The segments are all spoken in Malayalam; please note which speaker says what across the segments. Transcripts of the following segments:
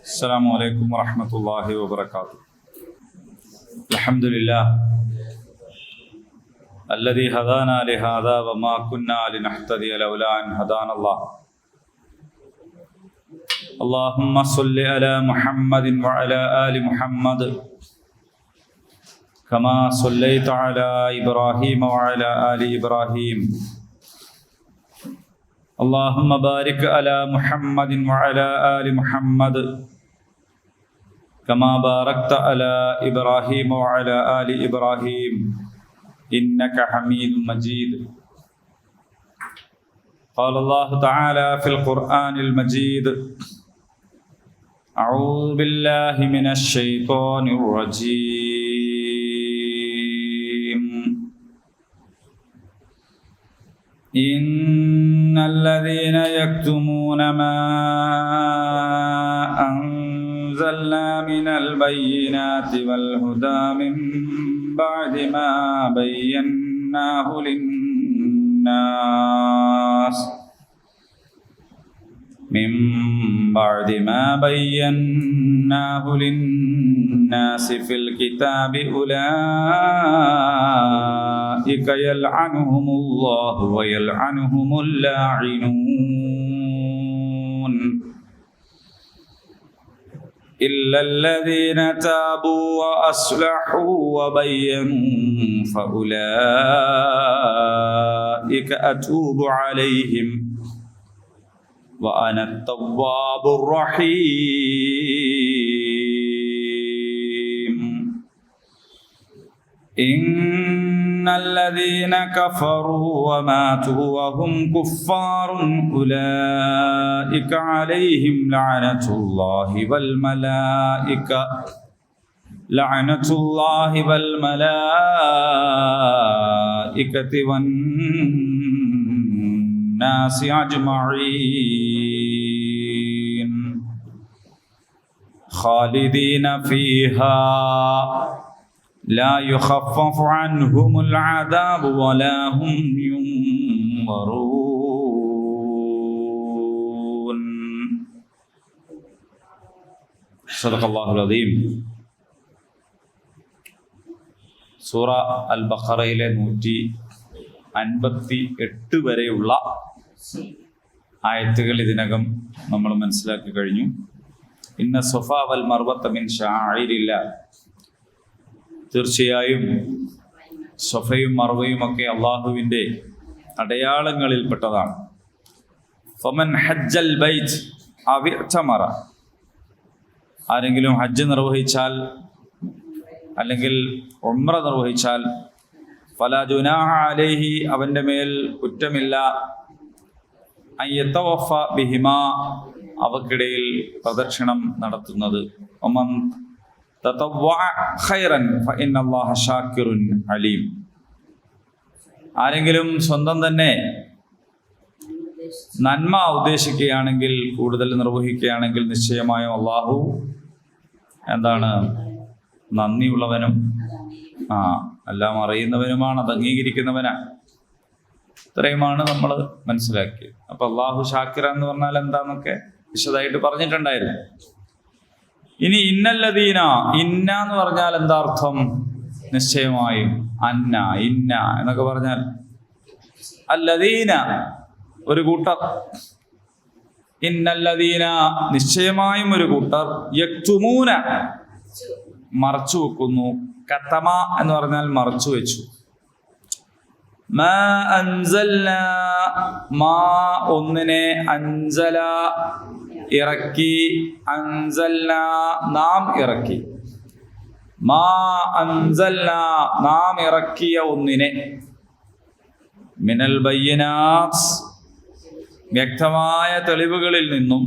Speaker 1: السلام عليكم ورحمة الله وبركاته. الحمد لله الذي هدانا لهذا وما كنا لنهتدي لولا أن هدانا الله. اللهم صل على محمد وعلى آل محمد كما صليت على إبراهيم وعلى آل إبراهيم. اللهم بارك على محمد وعلى آل محمد كما باركت على إبراهيم وعلى آل إبراهيم إنك حميد مجيد. قال الله تعالى في القرآن المجيد: أعوذ بالله من الشيطان الرجيم. إن الذين يكتمون ما أنزلنا من البينات والهدى من بعد ما بيناه للناس في الكتاب أولئك يلعنهم الله ويلعنهم اللاعنون إلا الذين تابوا وأصلحوا وبينوا فأولئك أتوب عليهم وأنا التواب الرحيم. إن الذين كفروا وماتوا وهم كفار أولئك عليهم لعنة الله والملائكة والناس أجمعين خالدين فيها لا يخفف عنهم العذاب ولا هم ينظرون. صدق الله العظيم. സൂറ അൽ ബഖറയിലെ 158 വരെയുള്ള ആയത്തുകൾ ഇതിനകം നമ്മൾ മനസ്സിലാക്കി കഴിഞ്ഞു. ഇന്ന സഫാ വൽ മർവത മിൻ ശാഇരില്ലാഹ്, തീർച്ചയായും സഫയും മർവയും ഒക്കെ അള്ളാഹുവിൻ്റെ അടയാളങ്ങളിൽപ്പെട്ടതാണ്. ഫമൻ ഹജ്ജൽ ബൈത്ത് അവ ഇഅ്തമറ, ആരെങ്കിലും ഹജ്ജ് നിർവഹിച്ചാൽ അല്ലെങ്കിൽ ഉംറ നിർവഹിച്ചാൽ ഫലാ ജുനാഹ അലൈഹി, അവൻ്റെ മേൽ കുറ്റമില്ല, അൻ യതവഫ ബിഹിമാ, അവക്കിടയിൽ പ്രദക്ഷിണം നടത്തുന്നത്. വമൻ തതവ്വഅ ഖൈറൻ ഫഇന്നല്ലാഹ ശാക്കിറുൻ അലീം. ആരെങ്കിലും സ്വന്തം തന്നെ നന്മ ഉദ്ദേശിക്കുകയാണെങ്കിൽ, കൂടുതൽ നിർവഹിക്കുകയാണെങ്കിൽ, നിശ്ചയമായും അള്ളാഹു എന്താണ്? നന്ദിയുള്ളവനും എല്ലാം അറിയുന്നവനുമാണ്, അത് അംഗീകരിക്കുന്നവനാണ്. ഇത്രയുമാണ് നമ്മൾ മനസ്സിലാക്കിയത്. അപ്പൊ അള്ളാഹു ഷാക്കിർ എന്ന് പറഞ്ഞാൽ എന്താന്നൊക്കെ വിശദമായിട്ട് പറഞ്ഞിട്ടുണ്ടായിരുന്നു. ഇനി ഇന്നല്ലദീന, ഇന്ന എന്ന് പറഞ്ഞാൽ എന്താ അർത്ഥം? നിശ്ചയമായും. അന്ന, ഇന്ന എന്നൊക്കെ പറഞ്ഞാൽ അല്ലദീന ഒരു കൂട്ടർ, ഇന്നല്ലദീന നിശ്ചയമായും ഒരു കൂട്ടർ, യക്തുമൂന മറച്ചു വെക്കുന്നു, കത്തമ എന്ന് പറഞ്ഞാൽ മറച്ചു വെച്ചു. മാ അൻസൽനാ, മാ ഒന്നിനെ, അൻസല ഇറക്കി, അൻസൽനാ നാം ഇറക്കി, മാ അൻസൽനാ നാം ഇറക്കിയ ഒന്നിനെ, മിനൽ ബയ്യിനാത്ത് വ്യക്തമായ തെളിവുകളിൽ നിന്നും,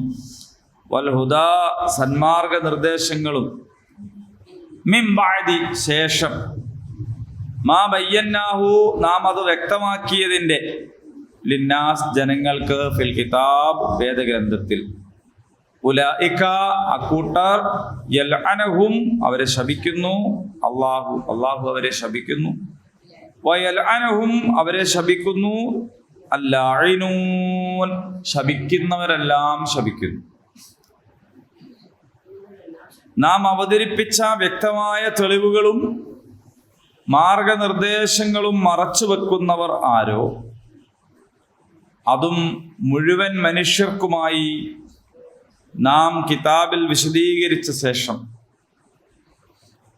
Speaker 1: വൽ ഹുദാ സന്മാർഗ നിർദ്ദേശങ്ങളും, മിൻ ബഅദി ശേഷം, മാ ബയ്യന്നാഹു നാം അത് വ്യക്തമാക്കിയതിൻ്റെ, ലിന്നാസ് ജനങ്ങൾക്ക്, ഫിൽ കിതാബ് വേദഗ്രന്ഥത്തിൽ, ഉലൈക അക്കൂട്ടർ, യൽഅനഹും അവരെ ശപിക്കുന്നു, അല്ലാഹു അവരെ ശപിക്കുന്നു, വയൽഅനഹും അവരെ ശപിക്കുന്നു, അല്ലാഇനൂൻ ശപിക്കുന്നവരെല്ലാം ശപിക്കുന്നു. നാം അവതരിപ്പിച്ച വ്യക്തമായ തെളിവുകളും മാർഗനിർദ്ദേശങ്ങളും മറച്ചു വെക്കുന്നവർ ആരോ, അതും മുഴുവൻ മനുഷ്യർക്കുമായി നാം കിതാബിൽ വിശദീകരിച്ച ശേഷം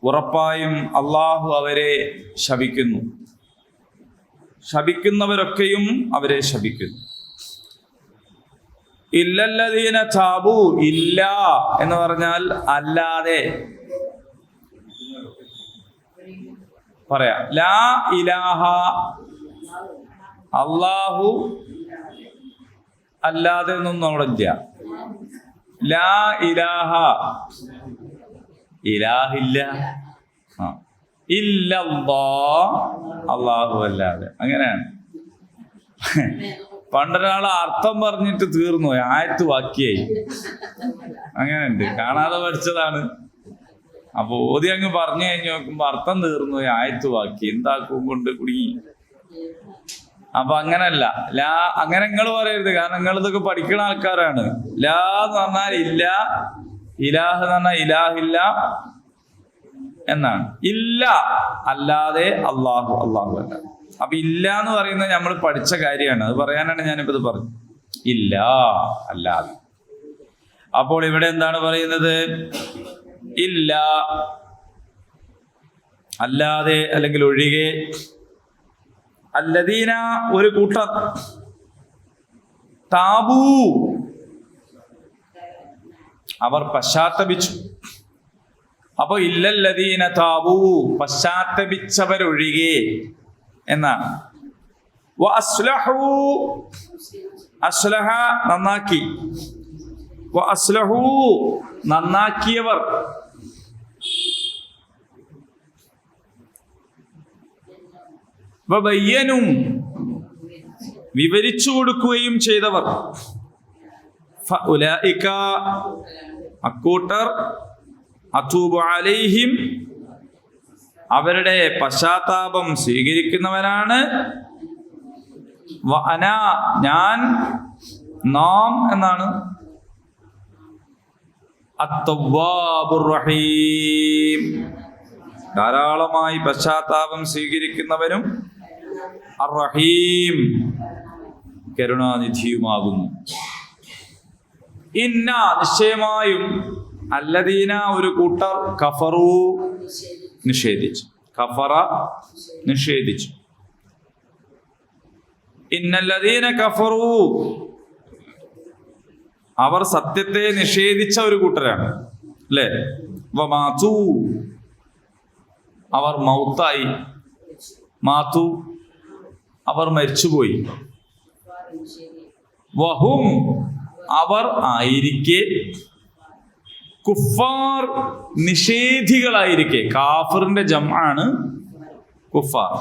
Speaker 1: ഉറപ്പായും അള്ളാഹു അവരെ ശപിക്കുന്നു. ശപിക്കുന്നവരൊക്കെയും അവരെ ശപിക്കുന്നു. ഇല്ലല്ലദീന താബു, ഇല്ല എന്ന് പറഞ്ഞാൽ അല്ലാതെ പറയാം. ലാ ഇലാഹ, അല്ലാഹു അല്ലാതെ ഒന്നും അവിടെ ഇല്ല. ലാ ഇലാഹ, ഇലാഹില്ല. ഇല്ലല്ലാഹ്, അല്ലാഹു അല്ലാതെ. അങ്ങനെയാണ്. പണ്ടൊരാള് അർത്ഥം പറഞ്ഞിട്ട് തീർന്നു, ആയത്ത് ബാക്കിയായി. അങ്ങനെയുണ്ട്, കാണാതെ പഠിച്ചതാണ്. അപ്പൊ ഓതി അങ്ങ് പറഞ്ഞു കഴിഞ്ഞ് നോക്കുമ്പോ അർത്ഥം തീർന്നു, ആയത്ത് ബാക്കി. എന്താക്കും കൊണ്ട് കുടുങ്ങി. അപ്പൊ അങ്ങനല്ല. ലാ, അങ്ങനെ നിങ്ങൾ പറയരുത്. കാരണം നിങ്ങൾ ഇതൊക്കെ പഠിക്കുന്ന ആൾക്കാരാണ്. ലാ എന്ന് പറഞ്ഞാൽ ഇല്ല, ഇലാഹ് എന്ന് പറഞ്ഞാൽ ഇലാഹില്ല എന്നാണ്. ഇല്ല അല്ലാതെ, അല്ലാഹു അല്ലാഹു അല്ല. അപ്പൊ ഇല്ല എന്ന് പറയുന്നത് നമ്മൾ പഠിച്ച കാര്യമാണ്. അത് പറയാനാണ് ഞാനിപ്പോ ഇത് പറഞ്ഞു. ഇല്ല അല്ലാതെ. അപ്പോൾ ഇവിടെ എന്താണ് പറയുന്നത്? ഇല്ല അല്ലാതെ, അല്ലെങ്കിൽ ഒഴികെ. അല്ലദീന, ഒരു കൂട്ടർ. താബൂ, അവർ പശ്ചാത്തപിച്ചു. അപ്പൊ ഇല്ലല്ലദീന താബൂ, പശ്ചാത്തപിച്ചവരൊഴികെ എന്നാണ്. വഅസ്ലഹൂ, അസ്ലഹ നന്നാക്കി. വഅസ്ലഹൂ നന്നാക്കിയവർ. വബയ്യനൂ വിവരിച്ചു കൊടുക്കുകയും ചെയ്തവർ. ഫഉലൈക അക്കൂട്ടർ, അതൂബു അലൈഹിം അവരുടെ പശ്ചാത്താപം സ്വീകരിക്കുന്നവനാണ്. വഅന ഞാൻ, നാം എന്നാണ്. അത്തവ്വാബുർ റഹീം ധാരാളമായി പശ്ചാത്താപം സ്വീകരിക്കുന്നവനും അർ-റഹീം കരുണാനിധിയുമാകുന്നു. ഇന്ന നിശ്ചയമായും, അല്ലദീന ഒരു കൂട്ടർ, കഫറു നിഷേധിച്ചു. കഫറ നിഷേധിച്ചു. ഇന്നല്ലദീന കഫറു അവർ സത്യത്തെ നിഷേധിച്ച ഒരു കൂട്ടരാണ് അല്ലേ. വമാതു അവർ മൗത്തായി. മാതു അവർ മരിച്ചുപോയി. വഹും അവർ ആയിരിക്കെ, കുഫാർ നിഷേധികളായിരിക്കെ. കാഫിറിന്റെ ജംആണ് കുഫാർ.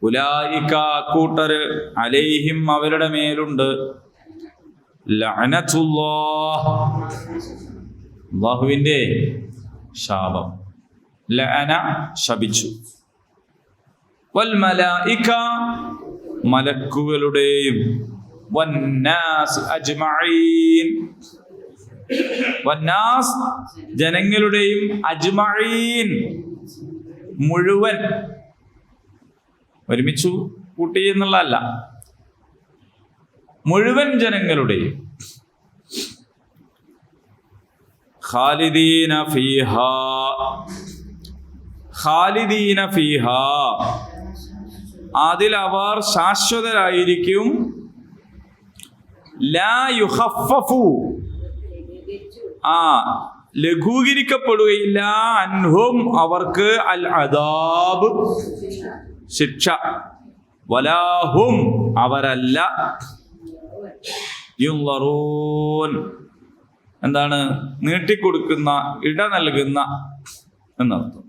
Speaker 1: ഉലൈക കൂട്ടര്, അലൈഹിം അവരുടെ മേലുണ്ട്, ലഅനത്തുല്ലാഹ് അല്ലാഹുവിന്റെ ശാപം. ലഅന ശപിച്ചു. വൽ മലായിക മലക്കുകളുടെയും, വന്നാസ് അജ്മഈൻ വന്നാസ് ജനങ്ങളുടെയും, അജ്മഈൻ മുഴുവൻ. ഒരുമിച്ചു കൂട്ടി എന്നുള്ളതല്ല, മുഴുവൻ ജനങ്ങളുടെയും. ഖാലിദീന ഫീഹാ, ഖാലിദീന ഫീഹാ അതിൽ അവർ ശാശ്വതരായിരിക്കും. ലാ യുഖഫഫു ലഘൂകരിക്കപ്പെടുകയില്ല. അൻഹും അവർക്ക്, അൽ അദാബ് ശിക്ഷ. വലാഹും അവരല്ല, യുൻളറൂൻ എന്താണ്, നീട്ടിക്കൊടുക്കുന്ന, ഇട നൽകുന്ന എന്നർത്ഥം.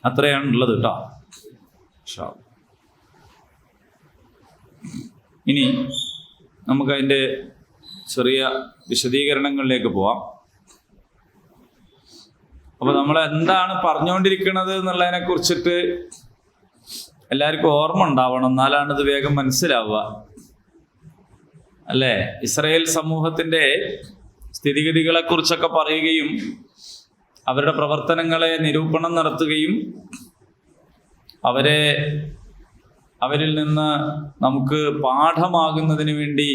Speaker 1: അത്രയാണ് ഉള്ളത് കേട്ടോ. ഇനി നമുക്കതിൻ്റെ ചെറിയ വിശദീകരണങ്ങളിലേക്ക് പോവാം. അപ്പൊ നമ്മൾ എന്താണ് പറഞ്ഞുകൊണ്ടിരിക്കുന്നത് എന്നുള്ളതിനെ കുറിച്ചിട്ട് എല്ലാവർക്കും ഓർമ്മ ഉണ്ടാവണം, എന്നാലാണ് ഇത് വേഗം മനസ്സിലാവുക അല്ലേ. ഇസ്രായേൽ സമൂഹത്തിന്റെ സ്ഥിതിഗതികളെക്കുറിച്ചൊക്കെ പറയുകയും അവരുടെ പ്രവർത്തനങ്ങളെ നിരൂപണം നടത്തുകയും അവരിൽ നിന്ന് നമുക്ക് പാഠമാകുന്നതിന് വേണ്ടി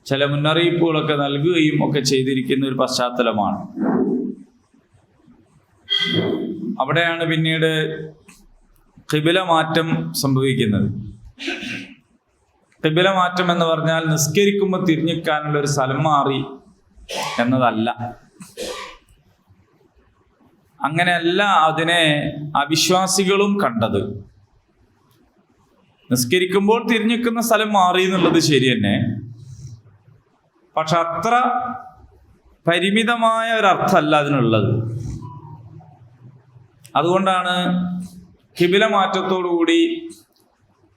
Speaker 1: ചില മുന്നറിയിപ്പുകളൊക്കെ നൽകുകയും ഒക്കെ ചെയ്തിരിക്കുന്ന ഒരു പശ്ചാത്തലമാണ്. അവിടെയാണ് പിന്നീട് ഖിബില മാറ്റം സംഭവിക്കുന്നത്. ഖിബില മാറ്റം എന്ന് പറഞ്ഞാൽ നിസ്കരിക്കുമ്പോൾ തിരിഞ്ഞിക്കാനുള്ള ഒരു സ്ഥലം മാറി എന്നതല്ല. അങ്ങനെയല്ല അതിനെ അവിശ്വാസികളും കണ്ടത്. നിസ്കരിക്കുമ്പോൾ തിരിഞ്ഞിക്കുന്ന സ്ഥലം മാറി എന്നുള്ളത് ശരി തന്നെ, പക്ഷെ അത്ര പരിമിതമായ ഒരർത്ഥമല്ല അതിനുള്ളത്. അതുകൊണ്ടാണ് ഖിബില മാറ്റത്തോടുകൂടി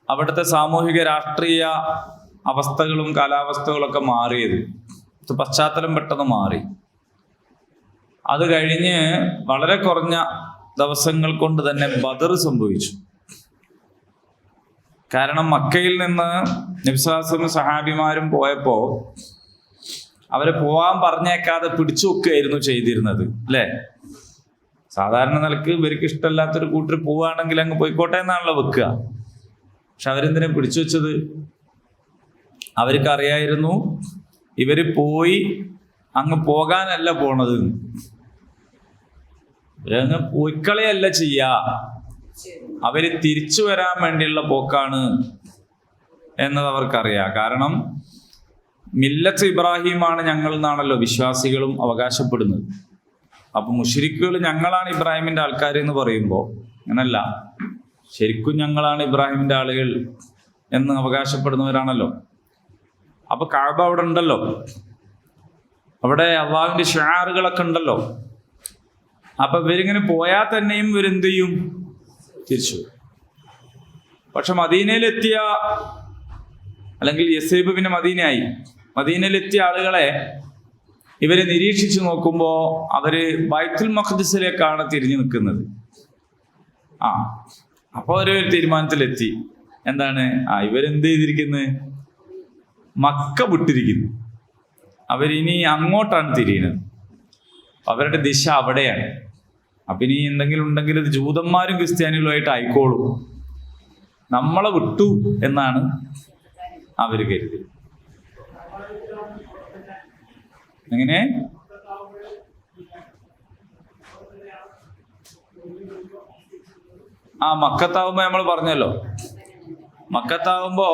Speaker 1: അവിടുത്തെ സാമൂഹിക രാഷ്ട്രീയ അവസ്ഥകളും കാലാവസ്ഥകളൊക്കെ മാറിയത്. പശ്ചാത്തലം പെട്ടെന്ന് മാറി. അത് കഴിഞ്ഞ് വളരെ കുറഞ്ഞ ദിവസങ്ങൾ കൊണ്ട് തന്നെ ബദർ സംഭവിച്ചു. കാരണം മക്കയിൽ നിന്ന് നബി സല്ലല്ലാഹു അലൈഹി വസല്ലം സഹാബിമാരും പോയപ്പോൾ അവരെ പോവാൻ പറഞ്ഞേക്കാതെ പിടിച്ചു വെക്കുകയായിരുന്നു ചെയ്തിരുന്നത്, അല്ലേ? സാധാരണ നിലക്ക് ഇവർക്ക് ഇഷ്ടമല്ലാത്തൊരു കൂട്ടർ പോവുകയാണെങ്കിൽ അങ്ങ് പോയിക്കോട്ടെ എന്നാണല്ലോ വെക്കുക. പക്ഷെ അവരെന്തിനാ പിടിച്ചു വെച്ചത്? അവർക്ക് അറിയായിരുന്നു ഇവര് പോയി അങ്ങ് പോകാനല്ല പോണത്, ഇവരങ്ങ് പോയിക്കളയല്ല ചെയ്യുക, അവര് തിരിച്ചു വരാൻ വേണ്ടിയുള്ള പോക്കാണ് എന്നത് അവർക്കറിയാം. കാരണം മില്ലത്ത് ഇബ്രാഹിമാണ് ഞങ്ങൾ എന്നാണല്ലോ വിശ്വാസികളും അവകാശപ്പെടുന്നത്. അപ്പൊ മുശ്രിക്കുകൾ ഞങ്ങളാണ് ഇബ്രാഹിമിന്റെ ആൾക്കാർ എന്ന് പറയുമ്പോൾ അങ്ങനല്ല, ശരിക്കും ഞങ്ങളാണ് ഇബ്രാഹിമിന്റെ ആളുകൾ എന്ന് അവകാശപ്പെടുന്നവരാണല്ലോ. അപ്പൊ കഅബ അവിടെ ഉണ്ടല്ലോ, അവിടെ അള്ളാഹുവിന്റെ ഷിആറുകളൊക്കെ ഉണ്ടല്ലോ. അപ്പൊ ഇവരിങ്ങനെ പോയാൽ തന്നെയും ഇവരെന്ത് ചെയ്യും? തിരിച്ചു. പക്ഷെ മദീനയിലെത്തിയ, അല്ലെങ്കിൽ യസ്രിബ് പിന്നെ മദീനയായി, മദീനയിലെത്തിയ ആളുകളെ ഇവരെ നിരീക്ഷിച്ചു നോക്കുമ്പോൾ അവര് ബൈത്തുൽ മഖ്ദിസിലേക്കാണ് തിരിഞ്ഞു നിൽക്കുന്നത്. അപ്പോൾ ഒരു തീരുമാനത്തിലെത്തി. എന്താണ്? ഇവരെന്ത് ചെയ്തിരിക്കുന്നത്? മക്ക വിട്ടിരിക്കുന്നു. അവരിനി അങ്ങോട്ടാണ് തിരിയുന്നത്. അവരുടെ ദിശ അവിടെയാണ്. അപ്പൊ ഇനി എന്തെങ്കിലും ഉണ്ടെങ്കിൽ ഇത് ജൂതന്മാരും ക്രിസ്ത്യാനികളുമായിട്ട് ആയിക്കോളും, നമ്മളെ വിട്ടു എന്നാണ് അവര് കരുതി. എങ്ങനെ? മക്കത്താവുമ്പോ നമ്മൾ പറഞ്ഞല്ലോ, മക്കത്താവുമ്പോ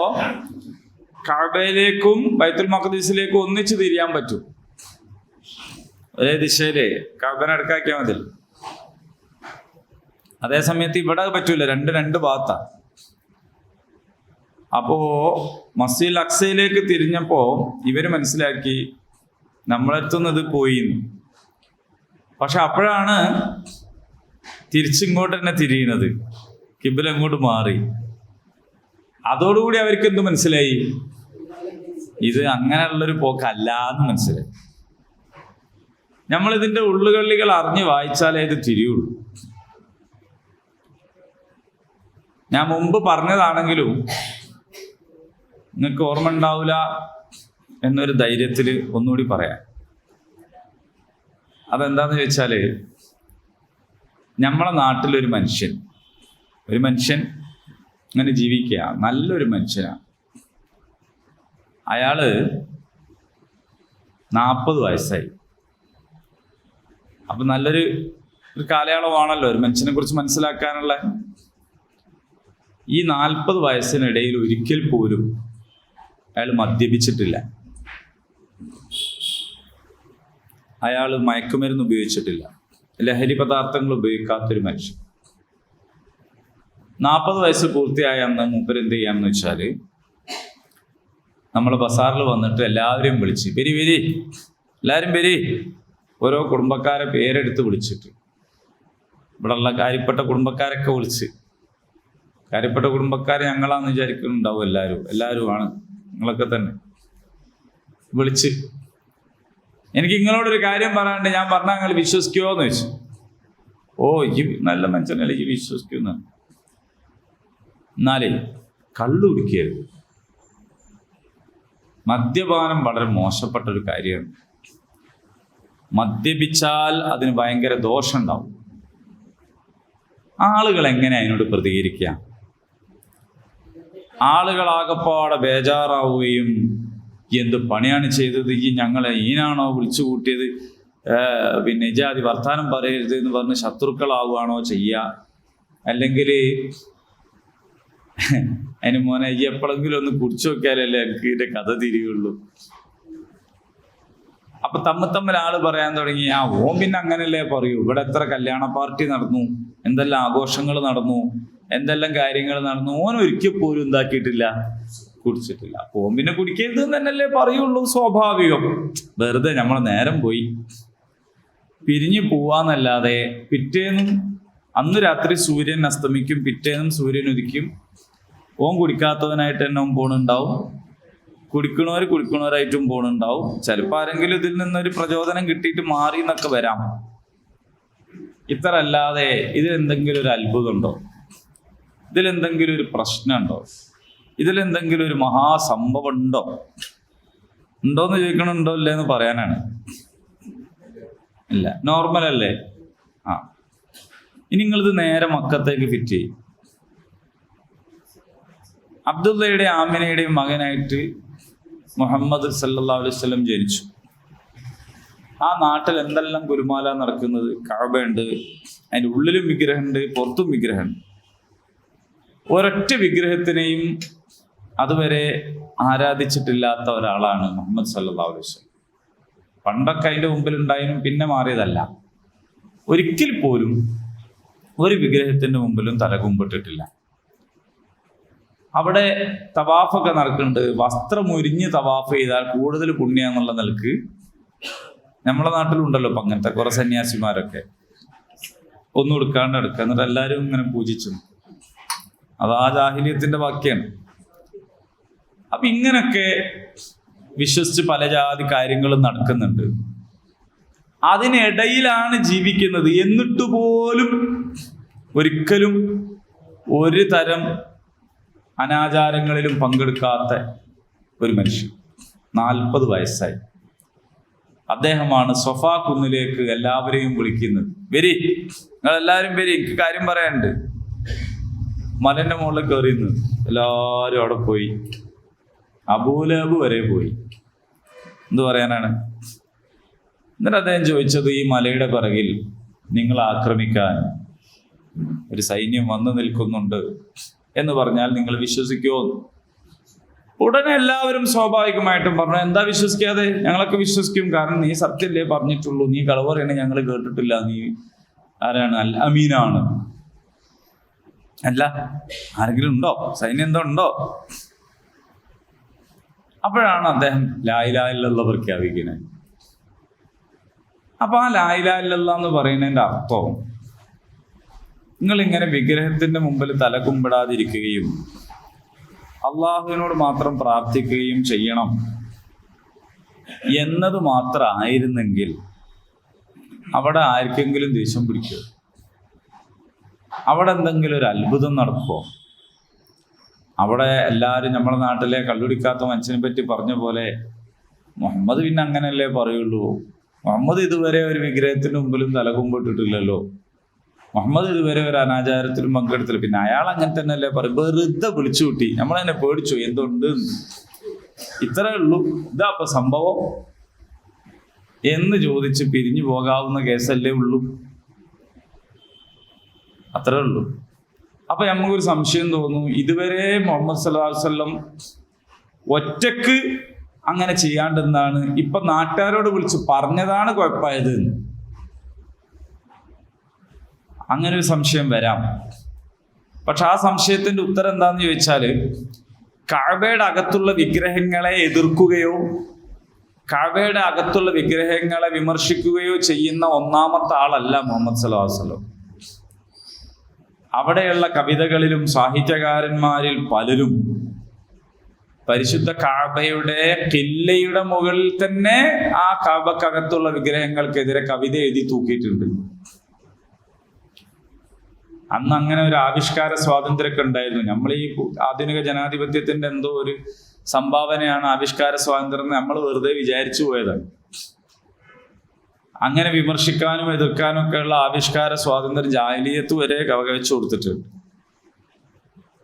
Speaker 1: കഅബയിലേക്കും ബൈത്തുൽ മഖ്ദിസിലേക്കും ഒന്നിച്ച് തിരിയാൻ പറ്റും. ഒരേ ദിശയില് കഅബനെ അടുക്കാക്കിയാൽ മതി. അതേ സമയത്ത് ഇവിടെ പറ്റൂല, രണ്ട് ഭാഗത്താ. അപ്പോ മസ്ജിദുൽ അഖ്സയിലേക്ക് തിരിഞ്ഞപ്പോ ഇവര് മനസ്സിലാക്കി നമ്മളെത്തുന്നത് പോയി. പക്ഷെ അപ്പോഴാണ് തിരിച്ചിങ്ങോട്ട് തന്നെ തിരിയുന്നത്, കിബില അങ്ങോട്ട് മാറി. അതോടുകൂടി അവർക്ക് എന്ത് മനസ്സിലായി? ഇത് അങ്ങനെയുള്ളൊരു പോക്കല്ല എന്ന് മനസ്സിലായി. നമ്മളിതിന്റെ ഉള്ളുകളികൾ അറിഞ്ഞ് വായിച്ചാലേ ഇത് തിരിയുള്ളൂ. ഞാൻ മുമ്പ് പറഞ്ഞതാണെങ്കിലും നിങ്ങൾക്ക് ഓർമ്മ ഉണ്ടാവില്ല എന്നൊരു ധൈര്യത്തിൽ ഒന്നുകൂടി പറയാം. അതെന്താന്ന് ചോദിച്ചാല്, നമ്മളെ നാട്ടിലൊരു മനുഷ്യൻ അങ്ങനെ ജീവിക്കുക, നല്ലൊരു മനുഷ്യനാണ്. അയാള് 40 വയസ്സായി. അപ്പൊ നല്ലൊരു കാലയളവാണല്ലോ ഒരു മനുഷ്യനെ കുറിച്ച് മനസ്സിലാക്കാനുള്ള. ഈ 40 വയസ്സിനിടയിൽ ഒരിക്കൽ പോലും അയാൾ മദ്യപിച്ചിട്ടില്ല, അയാൾ മയക്കുമരുന്ന് ഉപയോഗിച്ചിട്ടില്ല, ലഹരി പദാർത്ഥങ്ങൾ ഉപയോഗിക്കാത്തൊരു മനുഷ്യൻ. 40 വയസ്സ് പൂർത്തിയായ അന്ന് മൂപ്പര് എന്ത് ചെയ്യാന്ന് വെച്ചാൽ, നമ്മൾ ബസാറിൽ വന്നിട്ട് എല്ലാവരെയും വിളിച്ച് വരി എല്ലാവരും വരി, ഓരോ കുടുംബക്കാരെ പേരെടുത്ത് വിളിച്ചിട്ട്, ഇവിടെയുള്ള കാര്യപ്പെട്ട കുടുംബക്കാരൊക്കെ വിളിച്ച്, കാര്യപ്പെട്ട കുടുംബക്കാരെ ഞങ്ങളാന്ന് വിചാരിക്കുന്നുണ്ടാവും, എല്ലാവരുമാണ് നിങ്ങളൊക്കെ തന്നെ വിളിച്ച്, എനിക്ക് നിങ്ങളോടൊരു കാര്യം പറയാണ്ട്, ഞാൻ പറഞ്ഞാൽ നിങ്ങൾ വിശ്വസിക്കുമോ എന്ന് വെച്ചു. ഈ നല്ല മനുഷ്യനല്ലേ ഈ വിശ്വസിക്കുന്ന, എന്നാലേ കള്ളു കുടിക്കരുത്. മദ്യപാനം വളരെ മോശപ്പെട്ടൊരു കാര്യമാണ്. മദ്യപിച്ചാൽ അതിന് ഭയങ്കര ദോഷമുണ്ടാവും. ആളുകൾ എങ്ങനെ അതിനോട് പ്രതികരിക്കുക? ആളുകളാകപ്പാടെ ബേജാറാവുകയും എന്ത് പണിയാണ് ചെയ്തത്, ഈ ഞങ്ങളെ ഈനാണോ വിളിച്ചു കൂട്ടിയത്, പിന്നെ ഇജാതി വർത്താനം പറയരുത് എന്ന് പറഞ്ഞ് ശത്രുക്കളാവുകയാണോ ചെയ്യുക? അല്ലെങ്കിൽ അതിന് മോനെ ഈ എപ്പോഴെങ്കിലും ഒന്ന് കുടിച്ചു നോക്കിയാലല്ലേ എനിക്ക് ഇതിന്റെ കഥ തിരിയുള്ളൂ. അപ്പൊ തമ്മിൽ ആള് പറയാൻ തുടങ്ങി, ഓൻ പിന്നെ അങ്ങനല്ലേ പറയൂ, ഇവിടെ എത്ര കല്യാണ പാർട്ടി നടന്നു, എന്തെല്ലാം ആഘോഷങ്ങൾ നടന്നു, എന്തെല്ലാം കാര്യങ്ങൾ നടന്നു, ഓൻ ഒരിക്കൽ പോലും എന്താക്കിയിട്ടില്ല, കുടിച്ചിട്ടില്ല. ഓൻ പിന്നെ കുടിക്കരുത് തന്നെയല്ലേ പറയുള്ളൂ, സ്വാഭാവികം. വെറുതെ നമ്മളെ നേരം പോയി പിരിഞ്ഞു പോവാന്നല്ലാതെ പിറ്റേന്നും അന്ന് രാത്രി സൂര്യൻ അസ്തമിക്കും, പിറ്റേന്നും സൂര്യൻ ഉദിക്കും. ഓൻ കുടിക്കാത്തവനായിട്ട് തന്നെ ഓൻ പോണുണ്ടാവും, കുടിക്കണവരായിട്ടും പോണുണ്ടാവും. ചിലപ്പോൾ ആരെങ്കിലും ഇതിൽ നിന്നൊരു പ്രചോദനം കിട്ടിയിട്ട് മാറി എന്നൊക്കെ വരാം. ഇത്ര അല്ലാതെ ഇതിലെന്തെങ്കിലും ഒരു അത്ഭുതമുണ്ടോ? ഇതിലെന്തെങ്കിലും ഒരു പ്രശ്നമുണ്ടോ? ഇതിലെന്തെങ്കിലും ഒരു മഹാസംഭവം ഉണ്ടോന്ന് ചോദിക്കണുണ്ടോ ഇല്ലേ എന്ന് പറയാനാണ്. ഇല്ല, നോർമൽ അല്ലേ? ഇനി നിങ്ങളിത് നേരെ മക്കത്തേക്ക് ഫിറ്റ് ചെയ്യും. അബ്ദുള്ളയുടെയും ആമിനയുടെയും മകനായിട്ട് മുഹമ്മദ് സല്ലല്ലാഹു അലൈഹി വസല്ലം ജനിച്ചു. ആ നാട്ടിൽ എന്തെല്ലാം ഗുരുമാല നടക്കുന്നത്. കഅബയുണ്ട്, അതിൻ്റെ ഉള്ളിലും വിഗ്രഹമുണ്ട്, പുറത്തും വിഗ്രഹമുണ്ട്. ഒരൊറ്റ വിഗ്രഹത്തിനെയും അതുവരെ ആരാധിച്ചിട്ടില്ലാത്ത ഒരാളാണ് മുഹമ്മദ് സല്ലല്ലാഹു അലൈഹി വസല്ലം. പണ്ടൊക്കെ അതിൻ്റെ മുമ്പിൽ ഉണ്ടായതിനും പിന്നെ മാറിയതല്ല. ഒരിക്കൽ പോലും ഒരു വിഗ്രഹത്തിൻ്റെ മുമ്പിലും തലകുമ്പിട്ടിട്ടില്ല. അവിടെ തവാഫൊക്കെ നടക്കുന്നുണ്ട്. വസ്ത്രം ഉരിഞ്ഞ് തവാഫ് ചെയ്താൽ കൂടുതൽ പുണ്യം എന്നുള്ള നിലക്ക് നമ്മളെ നാട്ടിലുണ്ടല്ലോ ഇപ്പം അങ്ങനത്തെ കുറെ സന്യാസിമാരൊക്കെ ഒന്നും എടുക്കാണ്ട് എടുക്കുക, എന്നിട്ട് എല്ലാവരും ഇങ്ങനെ പൂജിച്ചു. അത് ആ ജാഹിലിയത്തിന്റെ ബാക്കിയാണ്. അപ്പൊ ഇങ്ങനൊക്കെ വിശ്വസിച്ച് പല ജാതി കാര്യങ്ങളും നടക്കുന്നുണ്ട്. അതിനിടയിലാണ് ജീവിക്കുന്നത്. എന്നിട്ട് പോലും ഒരിക്കലും ഒരു തരം അനാചാരങ്ങളിലും പങ്കെടുക്കാത്ത ഒരു മനുഷ്യൻ. 40 വയസ്സായി. അദ്ദേഹമാണ് സഫാ കുന്നിലേക്ക് എല്ലാവരെയും വിളിക്കുന്നത്. വരി, നിങ്ങളെല്ലാവരും വരി, എനിക്ക് കാര്യം പറയാനുണ്ട്. മലന്റെ മുകളിൽ കയറിയുന്നത് എല്ലാവരും അവിടെ പോയി. അബൂലഹബ് വരെ പോയി. എന്ത് പറയാനാണ്? എന്നിട്ട് അദ്ദേഹം ചോദിച്ചത്, ഈ മലയുടെ പിറകിൽ നിങ്ങൾ ആക്രമിക്കാൻ ഒരു സൈന്യം വന്നു നിൽക്കുന്നുണ്ട് എന്ന് പറഞ്ഞാൽ നിങ്ങൾ വിശ്വസിക്കുമോ? ഉടനെ എല്ലാവരും സ്വാഭാവികമായിട്ടും പറഞ്ഞു, എന്താ വിശ്വസിക്കാതെ? ഞങ്ങളൊക്കെ വിശ്വസിക്കും, കാരണം നീ സത്യമല്ലേ പറഞ്ഞിട്ടുള്ളൂ, നീ കളവ് പറയണേ ഞങ്ങൾ കേട്ടിട്ടില്ല, നീ ആരാണ്? അൽ അമീനാണ്. അല്ല, ആരെങ്കിലും ഉണ്ടോ? സൈന്യം എന്തോ ഉണ്ടോ? അപ്പോഴാണ് അദ്ദേഹം ലാ ഇലാഹ ഇല്ലല്ലാഹ് പ്രഖ്യാപിക്കുന്നത്. അപ്പൊ ആ ലാ ഇലാഹ ഇല്ലല്ലാഹ് എന്ന് പറയുന്നതിന്റെ അർത്ഥം, നിങ്ങളിങ്ങനെ വിഗ്രഹത്തിന്റെ മുമ്പിൽ തലകുമ്പിടാതിരിക്കുകയും അള്ളാഹുവിനോട് മാത്രം പ്രാർത്ഥിക്കുകയും ചെയ്യണം എന്നത് മാത്രമായിരുന്നെങ്കിൽ അവിടെ ആർക്കെങ്കിലും ദേഷ്യം പിടിക്കുമോ? അവിടെ എന്തെങ്കിലും ഒരു അത്ഭുതം നടക്കുമോ? അവിടെ എല്ലാവരും നമ്മുടെ നാട്ടിലെ കള്ളുടിക്കാത്ത മനുഷ്യനെ പറ്റി പറഞ്ഞ പോലെ മുഹമ്മദ് പിന്നെ അങ്ങനെയല്ലേ പറയുള്ളൂ, മുഹമ്മദ് ഇതുവരെ ഒരു വിഗ്രഹത്തിന് മുമ്പിലും തലകുമ്പിട്ടിട്ടില്ലല്ലോ, മുഹമ്മദ് ഇതുവരെ ഒരു അനാചാരത്തിലും പങ്കെടുത്തില്ല, പിന്നെ അയാൾ അങ്ങനെ തന്നെയല്ലേ പറയും. വെറുതെ വിളിച്ചു കൂട്ടി, നമ്മളതിനെ പേടിച്ചു, എന്തുണ്ട് ഇത്രേ ഉള്ളൂ, ഇതാ അപ്പൊ സംഭവം എന്ന് ചോദിച്ച് പിരിഞ്ഞു പോകാവുന്ന കേസല്ലേ ഉള്ളൂ, അത്രേ ഉള്ളൂ. അപ്പൊ നമുക്കൊരു സംശയം തോന്നും, ഇതുവരെ മുഹമ്മദ് സല്ലല്ലാഹു അലൈഹി വസല്ലം ഒറ്റക്ക് അങ്ങനെ ചെയ്യാണ്ടെന്നാണ് ഇപ്പൊ നാട്ടുകാരോട് വിളിച്ച് പറഞ്ഞതാണ് കുഴപ്പമായത്. അങ്ങനെ ഒരു സംശയം വരാം. പക്ഷെ ആ സംശയത്തിന്റെ ഉത്തരം എന്താന്ന് ചോദിച്ചാല്, കഅബയുടെ അകത്തുള്ള വിഗ്രഹങ്ങളെ എതിർക്കുകയോ കഅബയുടെ അകത്തുള്ള വിഗ്രഹങ്ങളെ വിമർശിക്കുകയോ ചെയ്യുന്ന ഒന്നാമത്തെ ആളല്ല മുഹമ്മദ് സല്ലല്ലാഹു അലൈഹി വസല്ലം. അവിടെയുള്ള കവിതകളിലും സാഹിത്യകാരന്മാരിൽ പലരും പരിശുദ്ധ കഅബയുടെ ഖില്ലയുടെ മുകളിൽ തന്നെ ആ കഅബക്കകത്തുള്ള വിഗ്രഹങ്ങൾക്കെതിരെ കവിത എഴുതി തൂക്കിയിട്ടുണ്ട്. അന്ന് അങ്ങനെ ഒരു ആവിഷ്കാര സ്വാതന്ത്ര്യമൊക്കെ ഉണ്ടായിരുന്നു. നമ്മൾ ഈ ആധുനിക ജനാധിപത്യത്തിന്റെ എന്തോ ഒരു സംഭാവനയാണ് ആവിഷ്കാര സ്വാതന്ത്ര്യം എന്ന് നമ്മൾ വെറുതെ വിചാരിച്ചു പോയതാണ്. അങ്ങനെ വിമർശിക്കാനും എതിർക്കാനും ഒക്കെയുള്ള ആവിഷ്കാര സ്വാതന്ത്ര്യം ജാഹിലിയ്യത്ത് വരെ കവകവെച്ചു കൊടുത്തിട്ടുണ്ട്.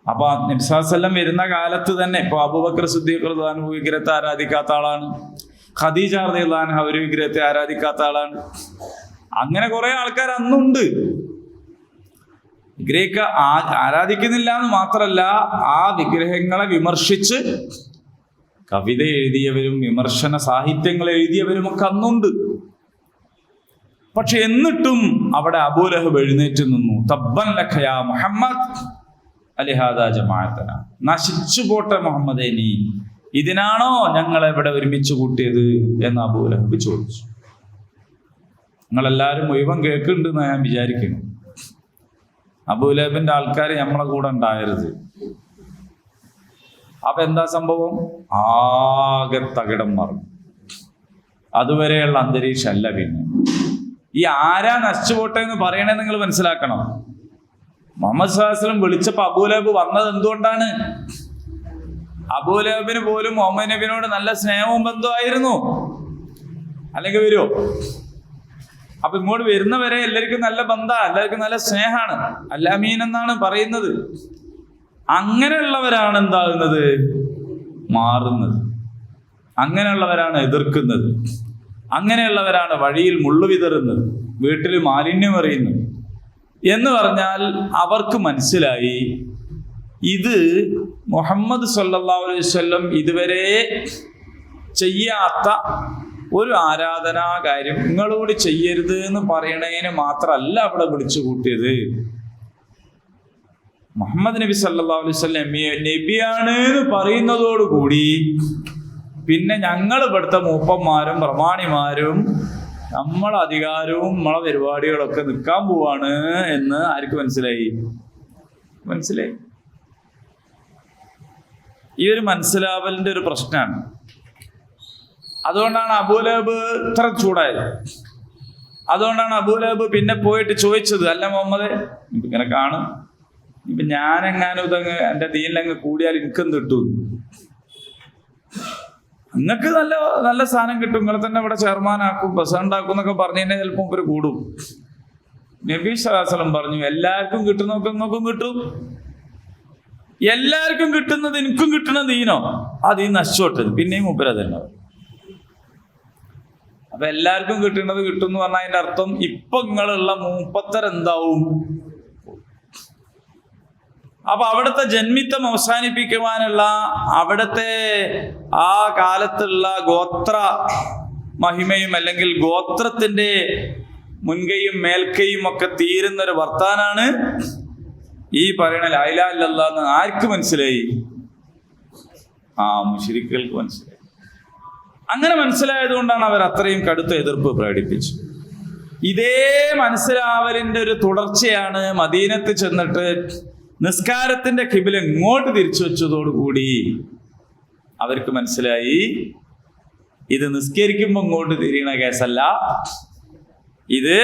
Speaker 1: അപ്പൊ നബി സല്ലല്ലാഹു അലൈഹി വസല്ലം വരുന്ന കാലത്ത് തന്നെ ഇപ്പൊ അബൂബക്കർ സിദ്ദീഖ് റളിയല്ലാഹു അൻഹു വിഗ്രഹത്തെ ആരാധിക്കാത്ത ആളാണ്, ഖദീജ റളിയല്ലാഹു അൻഹ ഒരു വിഗ്രഹത്തെ ആരാധിക്കാത്ത ആളാണ്. അങ്ങനെ കുറെ ആൾക്കാർ അന്നുണ്ട്. വിഗ്രഹത്തെ ആരാധിക്കുന്നില്ല എന്ന് മാത്രമല്ല, ആ വിഗ്രഹങ്ങളെ വിമർശിച്ച് കവിത എഴുതിയവരും വിമർശന സാഹിത്യങ്ങൾ എഴുതിയവരും ഒക്കെ അന്നുണ്ട്. പക്ഷെ എന്നിട്ടും അവിടെ അബൂലഹബ് എഴുന്നേറ്റ് നിന്നു. തബ്ബൻ ലക യാ മുഹമ്മദ് അലിഹാദാ ജമാഅത്തന, നശിച്ചു പോട്ടെ മുഹമ്മദേ, നീ ഇതിനാണോ ഞങ്ങളെ ഇവിടെ ഒരുമിച്ച് കൂട്ടിയത് എന്ന് അബൂലഹബ് ചോദിച്ചു. നിങ്ങളെല്ലാവരും മുഴുവൻ കേൾക്കുന്നുണ്ടെന്ന് ഞാൻ വിചാരിക്കുന്നു. അബൂലഹബിന്റെ ആൾക്കാർ നമ്മളെ കൂടെ ഉണ്ടാകരുത്. അപ്പൊ എന്താ സംഭവം? ആകെ തകിടം മറിഞ്ഞു. അതുവരെയുള്ള അന്തരീക്ഷം അല്ല. പിന്നെ ഈ ആരാ നശിച്ചു പോട്ടെ എന്ന് പറയണേ നിങ്ങൾ മനസ്സിലാക്കണം. മുഹമ്മദ് സ്വല്ലല്ലാഹു അലൈഹി വസല്ലം വിളിച്ചപ്പോ അബൂലഹബ് വന്നത് എന്തുകൊണ്ടാണ്? അബൂലഹബിന് പോലും മുഹമ്മദ് നബിയോട് നല്ല സ്നേഹവും ബന്ധമായിരുന്നു. അല്ലെങ്കിൽ വരുമോ? അപ്പൊ ഇങ്ങോട്ട് വരുന്നവരെ എല്ലാവർക്കും നല്ല ബന്ധമാണ്, എല്ലാവർക്കും നല്ല സ്നേഹമാണ്. അൽ അമീൻ എന്നാണ് പറയുന്നത്. അങ്ങനെയുള്ളവരാണ് എന്താകുന്നത്? മാറുന്നത്. അങ്ങനെയുള്ളവരാണ് എതിർക്കുന്നത്. അങ്ങനെയുള്ളവരാണ് വഴിയിൽ മുള്ളു വിതറുന്നത്, വീട്ടിൽ മാലിന്യം എറിയുന്നത്. എന്ന് പറഞ്ഞാൽ അവർക്ക് മനസ്സിലായി ഇത് മുഹമ്മദ് സല്ലല്ലാഹു അലൈഹി വസല്ലം ഇതുവരെ ചെയ്യാത്ത ഒരു ആരാധനാ കാര്യം നിങ്ങളോട് ചെയ്യരുത് എന്ന് പറയണതിന് മാത്രമല്ല അവിടെ വിളിച്ചു കൂട്ടിയത്. മുഹമ്മദ് നബി സല്ലല്ലാഹു അലൈഹി വസല്ലം നബിയാണ് എന്ന് പറയുന്നതോടുകൂടി പിന്നെ ഞങ്ങൾ ഇവിടുത്തെ മൂപ്പന്മാരും പ്രമാണിമാരും നമ്മളെ അധികാരവും നമ്മളെ പരിപാടികളൊക്കെ നിൽക്കാൻ പോവാണ് എന്ന് ആർക്ക് മനസ്സിലായി? ഈ ഒരു മനസ്സിലാവലിന്റെ ഒരു പ്രശ്നമാണ്. അതുകൊണ്ടാണ് അബൂലഹബ് ഇത്ര ചൂടായത്. അതുകൊണ്ടാണ് അബൂലഹബ് പിന്നെ പോയിട്ട് ചോദിച്ചത്, അല്ല മുഹമ്മദ് ഇങ്ങനെ കാണും, ഇപ്പൊ ഞാനെങ്ങാനും ഇതങ്ങ് എൻ്റെ ദീനിലങ്ങ് കൂടിയാൽ എനിക്കെന്ത് കിട്ടും? നിങ്ങൾക്ക് നല്ല നല്ല സാധനം കിട്ടും, നിങ്ങളെ തന്നെ ഇവിടെ ചെയർമാനാക്കും പ്രസിഡന്റ് ആക്കും എന്നൊക്കെ പറഞ്ഞു കഴിഞ്ഞാൽ ചിലപ്പോൾ ഇവർ കൂടും. നബി സല്ലല്ലാഹു അലൈഹി വസല്ലം പറഞ്ഞു, എല്ലാവർക്കും കിട്ടുന്നതൊക്കെ നിങ്ങൾക്കും കിട്ടും. എല്ലാവർക്കും കിട്ടുന്നത് എനിക്കും കിട്ടണ ദീനോ? ആ ദീൻ നശിച്ചോട്ടത്. പിന്നെയും മൂപ്പര് തന്നെ. അപ്പൊ എല്ലാവർക്കും കിട്ടുന്നത് കിട്ടും എന്ന് പറഞ്ഞാൽ അതിന്റെ അർത്ഥം ഇപ്പൊ നിങ്ങളുള്ള മൂപ്പത്തരെന്താവും? അപ്പൊ അവിടുത്തെ ജന്മിത്തം അവസാനിപ്പിക്കുവാനുള്ള അവിടുത്തെ ആ കാലത്തുള്ള ഗോത്ര മഹിമയും അല്ലെങ്കിൽ ഗോത്രത്തിന്റെ മുൻകൈയും മേൽക്കൈയും ഒക്കെ തീരുന്നൊരു വർത്താനാണ് ഈ പറയണ ലാ ഇലാഹ ഇല്ലല്ലാഹ് എന്ന് ആർക്ക് മനസ്സിലായി? മുശ്രിക്കുകൾക്ക് മനസ്സിലായി. അങ്ങനെ മനസ്സിലായത് കൊണ്ടാണ് അവർ അത്രയും കടുത്ത എതിർപ്പ് പ്രകടിപ്പിച്ചത്. ഇതേ മനസ്സിലാവലിന്റെ ഒരു തുടർച്ചയാണ് മദീനത്ത് ചെന്നിട്ട് നിസ്കാരത്തിന്റെ ഖിബില ഇങ്ങോട്ട് തിരിച്ചു വെച്ചതോടുകൂടി അവർക്ക് മനസ്സിലായി ഇത് നിസ്കരിക്കുമ്പോൾ ഇങ്ങോട്ട് തിരിയണ കേസല്ല, ഇത്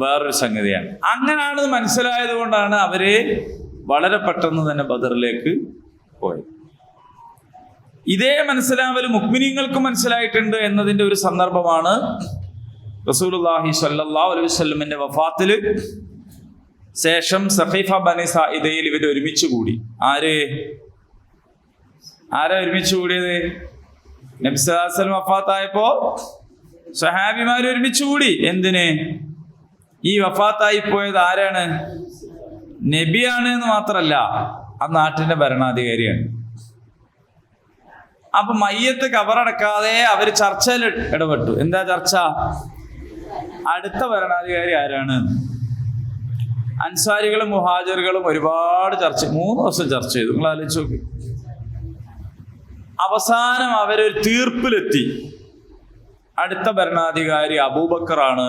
Speaker 1: വേറൊരു സംഗതിയാണ്. അങ്ങനെയാണ് മനസ്സിലായത് കൊണ്ടാണ് അവര് വളരെ പെട്ടെന്ന് തന്നെ ബദറിലേക്ക് പോയത്. ഇതേ മനസ്സിലാവൽ മുഅ്മിനീങ്ങൾക്ക് മനസ്സിലായിട്ടുണ്ട് എന്നതിന്റെ ഒരു സന്ദർഭമാണ് റസൂലുള്ളാഹി സ്വല്ലല്ലാഹു അലൈഹി വസല്ലമിന്റെ വഫാത്തിന് ശേഷം സഖീഫ ബനി സായിദയിൽ ഇവർ ഒരുമിച്ച് കൂടി. ആരാ ഒരുമിച്ച് കൂടിയത്? നബി സല്ലല്ലാഹു അലൈഹി വസല്ലം വഫാത്തായപ്പോ സഹാബിമാർ ഒരുമിച്ച് കൂടി. എന്തിന്? ഈ വഫാത്തായി പോയത് ആരാണ്? നബിയാണ് എന്ന് മാത്രല്ല ആ നാട്ടിന്റെ ഭരണാധികാരിയാണ്. അപ്പൊ മയ്യത്ത് കബറടക്കാതെ അവര് ചർച്ചയിൽ ഇടപെട്ടു. എന്താ ചർച്ച? അടുത്ത ഭരണാധികാരി ആരാണ്? അൻസാരികളും മുഹാജിറുകളും ഒരുപാട് 3 ദിവസം ചർച്ച ചെയ്തു. നിങ്ങൾ ആലോചിച്ച് നോക്കി. അവസാനം അവരൊരു തീർപ്പിലെത്തി. അടുത്ത ഭരണാധികാരി അബൂബക്കറാണ്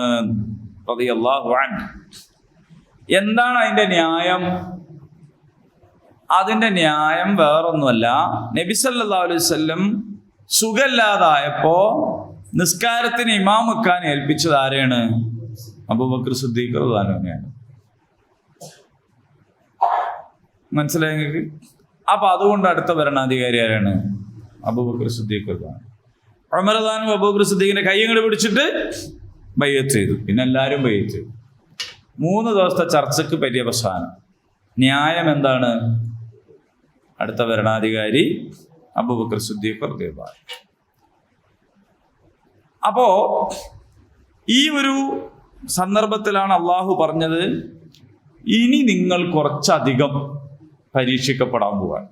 Speaker 1: റളിയല്ലാഹു അൻഹു. എന്താണ് അതിന്റെ ന്യായം? അതിന്റെ ന്യായം വേറൊന്നുമല്ല, നബി സല്ലല്ലാഹു അലൈഹി വസല്ലം സുഖമില്ലാതായപ്പോ നിസ്കാരത്തിന് ഇമാം വെക്കാൻ ഏൽപ്പിച്ചത് ആരെയാണ്? അബൂബക്കർ സിദ്ദീഖ് റളിയല്ലാഹു അൻഹുവിനെയാണ്. മനസ്സിലായി നിങ്ങൾക്ക്? അപ്പൊ അതുകൊണ്ട് അടുത്ത ഭരണാധികാരി ആരാണ്? അബൂബക്കർ സിദ്ദീഖ് റളിയല്ലാഹു അൻഹു. ഉമർ റളിയല്ലാഹു അബൂബക്കർ സിദ്ദീഖിന്റെ കൈ ഇങ്ങോട്ട് പിടിച്ചിട്ട് ബൈഅത്ത് ചെയ്തു. പിന്നെ എല്ലാവരും ബൈഅത്ത് ചെയ്തു. 3 ദിവസത്തെ ചർച്ചയ്ക്ക് പര്യവസാനം. ന്യായം എന്താണ്? അടുത്ത ഭരണാധികാരി അബൂബക്കർ സിദ്ദീഖ് റളിയല്ലാഹു അൻഹു. അപ്പോ ഈ ഒരു സന്ദർഭത്തിലാണ് അള്ളാഹു പറഞ്ഞത്, ഇനി നിങ്ങൾ കുറച്ചധികം പരീക്ഷിക്കപ്പെടാൻ പോവാണ്.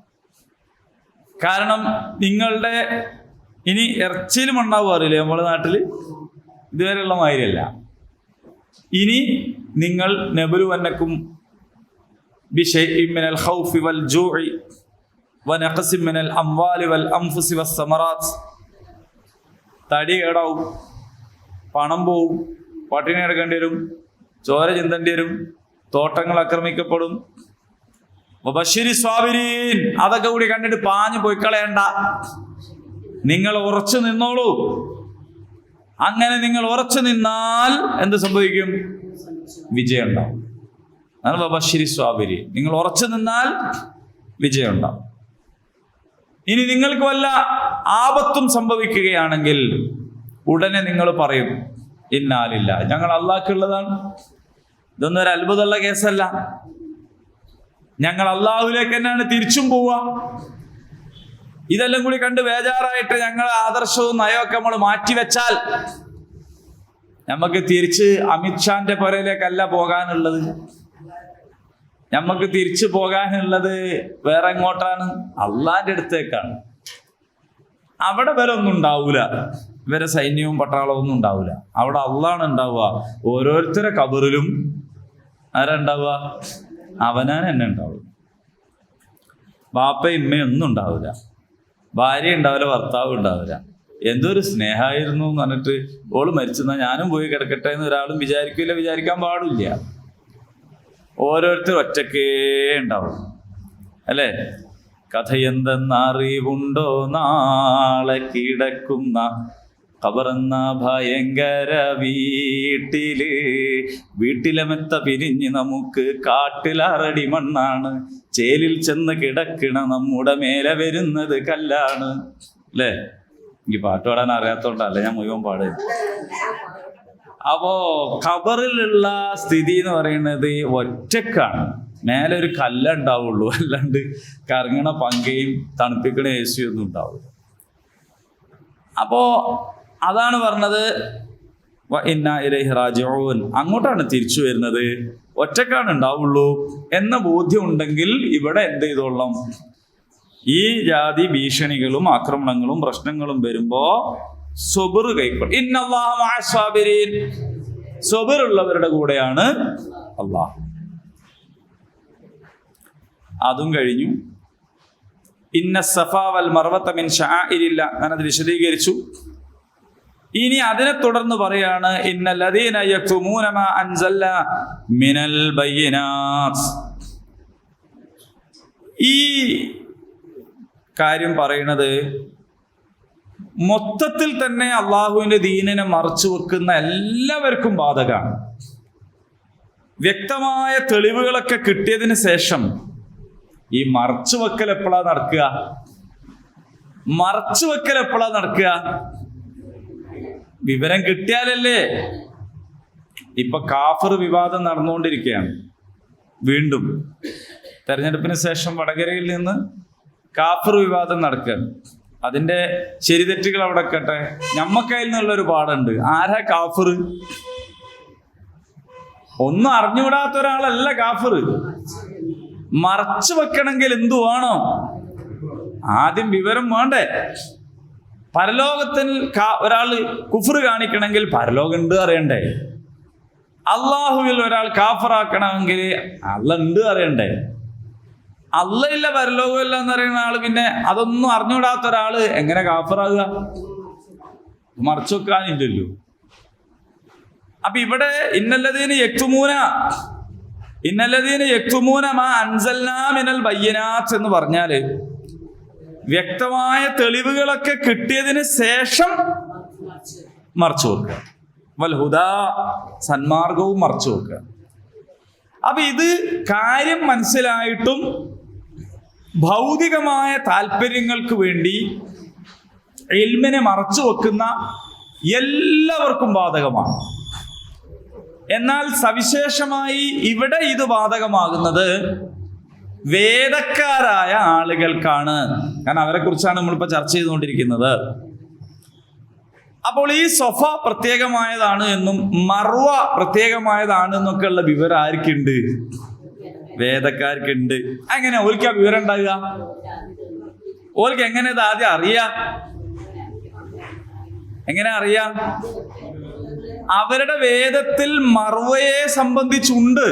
Speaker 1: കാരണം നിങ്ങളുടെ ഇനി ഇറച്ചിയിലും ഉണ്ടാവാറില്ലേ നമ്മുടെ നാട്ടിൽ, ഇതുവരെയുള്ള മാതിരിയല്ല. ഇനി നിങ്ങൾ നബലുവന്നക്കും ബിശൈഇൻ മിനൽ ഖൗഫി വൽ ജൂഇ വനഖസിൻ മിനൽ അംവാലി വൽ അൻഫുസി വസ്സമറാത്ത്. തടി കേടാവും, പണം പോവും, പട്ടിണി എടുക്കേണ്ടി വരും, ചോര ചിന്തേണ്ടി വരും, തോട്ടങ്ങൾ ആക്രമിക്കപ്പെടും. വബശ്ശിരി സ്വാബിരീൻ, അതൊക്കെ കൂടി കണ്ടിട്ട് പാഞ്ഞു പോയി കളയണ്ട, നിങ്ങൾ ഉറച്ചു നിന്നോളൂ. അങ്ങനെ നിങ്ങൾ ഉറച്ചു നിന്നാൽ എന്ത് സംഭവിക്കും? വിജയം ഉണ്ടാവും. അതാണ് വബശ്ശിരി സ്വാബിരീൻ, നിങ്ങൾ ഉറച്ചു നിന്നാൽ വിജയം ഉണ്ടാവും. ഇനി നിങ്ങൾക്ക് വല്ല ആപത്തും സംഭവിക്കുകയാണെങ്കിൽ ഉടനെ നിങ്ങൾ പറയും, ഇന്നാലില്ല, ഞങ്ങൾ അള്ളാഹ്ക്കുള്ളതാണ്. ഇതൊന്നും ഒരു അത്ഭുതമുള്ള കേസല്ല. ഞങ്ങൾ അള്ളാഹുവിലേക്ക് തന്നെയാണ് തിരിച്ചും പോവുക. ഇതെല്ലാം കൂടി കണ്ട് ബേജാറായിട്ട് ഞങ്ങളെ ആദർശവും നയമൊക്കെ നമ്മൾ മാറ്റിവെച്ചാൽ നമുക്ക് തിരിച്ച് അമിത്ഷാന്റെ പുരയിലേക്കല്ല പോകാനുള്ളത്. നമുക്ക് തിരിച്ചു പോകാനുള്ളത് വേറെ എങ്ങോട്ടാണ്? അള്ളാന്റെ അടുത്തേക്കാണ്. അവിടെ വരെ ഒന്നും ഉണ്ടാവൂല, ഇവരെ സൈന്യവും പട്ടാളവും ഒന്നും ഉണ്ടാവൂല. അവിടെ അള്ളാണ് ഉണ്ടാവുക. ഓരോരുത്തരെ കബറിലും ആരാ ഉണ്ടാവുക? അവനാൻ തന്നെ ഉണ്ടാവും. ബാപ്പയും ഇമ്മയൊന്നും ഉണ്ടാവില്ല, ഭാര്യ ഉണ്ടാവില്ല, ഭർത്താവ് ഉണ്ടാവില്ല. എന്തൊരു സ്നേഹമായിരുന്നു എന്ന് പറഞ്ഞിട്ട് ഓള് മരിച്ചെന്നാ ഞാനും പോയി കിടക്കട്ടെ എന്ന് ഒരാളും വിചാരിക്കില്ല, വിചാരിക്കാൻ പാടില്ല. ഓരോരുത്തർ ഒറ്റക്കേ ഉണ്ടാവും അല്ലേ? കഥയെന്തെന്നറിവുണ്ടോ നാളെ കിടക്കുന്ന ഖബറെന്ന ഭയങ്കര വീട്ടിലെ മെത്ത പിരിഞ്ഞ് നമുക്ക് കാട്ടിലറടി മണ്ണാണ്, ചേലിൽ ചെന്ന് കിടക്കണ നമ്മുടെ മേലെ വരുന്നത് കല്ലാണ്. അല്ലേ? എനിക്ക് പാട്ട് പാടാൻ അറിയാത്തോണ്ടല്ല ഞാൻ മുഴുവൻ പാടുക. അപ്പോ ഖബറിലുള്ള സ്ഥിതി എന്ന് പറയുന്നത് ഒറ്റക്കാണ്. മേലെ ഒരു കല്ലുണ്ടാവുള്ളൂ, അല്ലാണ്ട് കറങ്ങണ പങ്കയും തണുപ്പിക്കണ AC ഒന്നും ഉണ്ടാവില്ല. അപ്പോ അതാണ് പറഞ്ഞത് ഇന്നാ ഇലൈഹി റാജിഊൻ, അങ്ങോട്ടാണ് തിരിച്ചു വരുന്നത്, ഒറ്റക്കാണ് ഉണ്ടാവുള്ളൂ എന്ന ബോധ്യം ഉണ്ടെങ്കിൽ ഇവിടെ എന്ത് ചെയ്തോളാം? ഈ ജാതി ഭീഷണികളും ആക്രമണങ്ങളും പ്രശ്നങ്ങളും വരുമ്പോ സബർ കൈക്കൊള്ളും. ഇന്നല്ലാഹ മഅസ് സാബിരീൻ, സബർ ഉള്ളവരുടെ കൂടെയാണ് അല്ലാഹ്. അതും കഴിഞ്ഞു. ഇന്ന സഫാ വൽ മർവത മിൻ ശആഇരില്ലാ, ഞാനത് വിശദീകരിച്ചു. ഇനി അതിനെ തുടർന്ന് പറയാണ്, ഇന്നല്ലദീന യക്തുമൂന മാ അൻസൽനാ മിനൽ ബയ്യിനാത്ത്. ഈ കാര്യം പറയുന്നത് മൊത്തത്തിൽ തന്നെ അള്ളാഹുവിന്റെ ദീനിനെ മറച്ചു വെക്കുന്ന എല്ലാവർക്കും ബാധകമാണ്. വ്യക്തമായ തെളിവുകളൊക്കെ കിട്ടിയതിന് ശേഷം ഈ മറച്ചുവെക്കൽ എപ്പോഴാ നടക്കുക? മറച്ചുവെക്കൽ എപ്പോഴാ നടക്കുക? വിവരം കിട്ടിയാലല്ലേ. ഇപ്പൊ കാഫിർ വിവാദം നടന്നുകൊണ്ടിരിക്കുകയാണ്. വീണ്ടും തെരഞ്ഞെടുപ്പിന് ശേഷം വടകരയിൽ നിന്ന് കാഫിർ വിവാദം നടക്കുകയാണ്. അതിന്റെ ശരിതെറ്റുകൾ അവിടെ കട്ടെ, ഞമ്മക്കതിൽ നിന്നുള്ളൊരു പാടുണ്ട്. ആരാ കാഫിർ? ഒന്നും അറിഞ്ഞുകൂടാത്ത ഒരാളല്ല കാഫിർ. മറച്ചു വെക്കണമെങ്കിൽ എന്തു വേണോ? ആദ്യം വിവരം വേണ്ടേ? പരലോകത്തിൽ ഒരാൾ കുഫർ കാണിക്കണമെങ്കിൽ പരലോകം ഉണ്ട് അറിയണ്ടേ? അള്ളാഹുവിൽ ഒരാൾ കാഫറാക്കണമെങ്കിൽ അള്ള ഉണ്ട് അറിയണ്ടേ? അള്ള ഇല്ല പരലോകമില്ല എന്ന് പറയുന്ന ആള് പിന്നെ അതൊന്നും അറിഞ്ഞുകൂടാത്ത ഒരാള് എങ്ങനെ കാഫറാകുക? മറച്ചു വെക്കാനില്ലല്ലോ. അപ്പൊ ഇവിടെ ഇന്നല്ലദീന യക്തുമൂന മാ അൻസൽനാ മിനൽ ബയ്യിനാത്ത് എന്ന് പറഞ്ഞാല് വ്യക്തമായ തെളിവുകളൊക്കെ കിട്ടിയതിന് ശേഷം മറച്ചു വെക്കുക. വൽ ഹുദാ, സന്മാർഗവും മറച്ചു വെക്കുക. അപ്പൊ ഇത് കാര്യം മനസ്സിലായിട്ടും ഭൗതികമായ താല്പര്യങ്ങൾക്ക് വേണ്ടി ഇൽമിനെ മറച്ചു വെക്കുന്ന എല്ലാവർക്കും ബാധകമാണ്. എന്നാൽ സവിശേഷമായി ഇവിടെ ഇത് ബാധകമാകുന്നത് വേദക്കാരായ ആളുകൾക്കാണ്. കാരണം അവരെ കുറിച്ചാണ് നമ്മളിപ്പോൾ ചർച്ച ചെയ്തുകൊണ്ടിരിക്കുന്നത്. അപ്പോൾ ഈ സൊഫ പ്രത്യേകമായതാണ് എന്നും മർവ പ്രത്യേകമായതാണ് എന്നൊക്കെ ഉള്ള വിവരം ആർക്കുണ്ട്? വേദക്കാർക്കുണ്ട്. എങ്ങനെ ഓൽക്ക് ആ വിവരം ഉണ്ടാകുക? ഓൽക്ക് എങ്ങനെ ഇത് ആദ്യം അറിയാം? എങ്ങനെ അറിയാം? അവരുടെ വേദത്തിൽ മർവയെ സംബന്ധിച്ചുണ്ട്.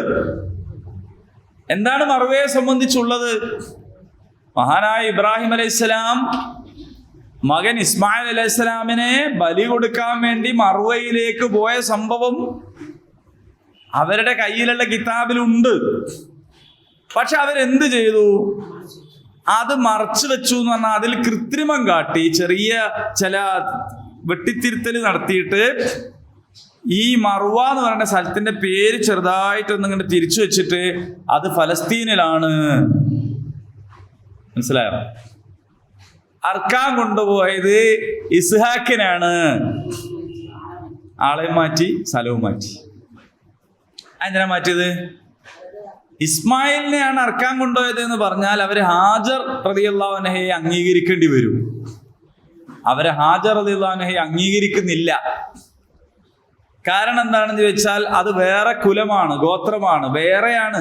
Speaker 1: എന്താണ് മർവയെ സംബന്ധിച്ചുള്ളത്? മഹാനായ ഇബ്രാഹിം അലൈഹിസ്സലാം മകൻ ഇസ്മായിൽ അലൈഹിസ്സലാമിനെ ബലി കൊടുക്കാൻ വേണ്ടി മർവയിലേക്ക് പോയ സംഭവം അവരുടെ കയ്യിലുള്ള കിതാബിലുണ്ട്. പക്ഷെ അവരെന്ത് ചെയ്തു? അത് മറച്ചു വെച്ചു എന്ന് പറഞ്ഞാൽ അതിൽ കൃത്രിമം കാട്ടി ചെറിയ ചില വെട്ടിത്തിരുത്തൽ നടത്തിയിട്ട് ഈ മർവ എന്ന് പറയുന്ന സ്ഥലത്തിന്റെ പേര് ചെറുതായിട്ടൊന്നും ഇങ്ങനെ തിരിച്ചു വെച്ചിട്ട് അത് ഫലസ്തീനിലാണ്, മനസ്സിലായോ? അർക്കാൻ കൊണ്ടുപോയത് ഇസ്ഹാക്കിനാണ്. ആളെയും മാറ്റി സ്ഥലവും മാറ്റി. എന്തിനാ മാറ്റിയത്? ഇസ്മായിലിനെയാണ് അർക്കാൻ കൊണ്ടുപോയത് എന്ന് പറഞ്ഞാൽ അവര് ഹാജർ റളിയല്ലാഹു അൻഹയെ അംഗീകരിക്കേണ്ടി വരും. അവരെ ഹാജർ റളിയല്ലാഹു അൻഹയെ അംഗീകരിക്കുന്നില്ല. കാരണം എന്താണെന്ന് ചോദിച്ചാൽ അത് വേറെ കുലമാണ്, ഗോത്രമാണ്, വേറെയാണ്,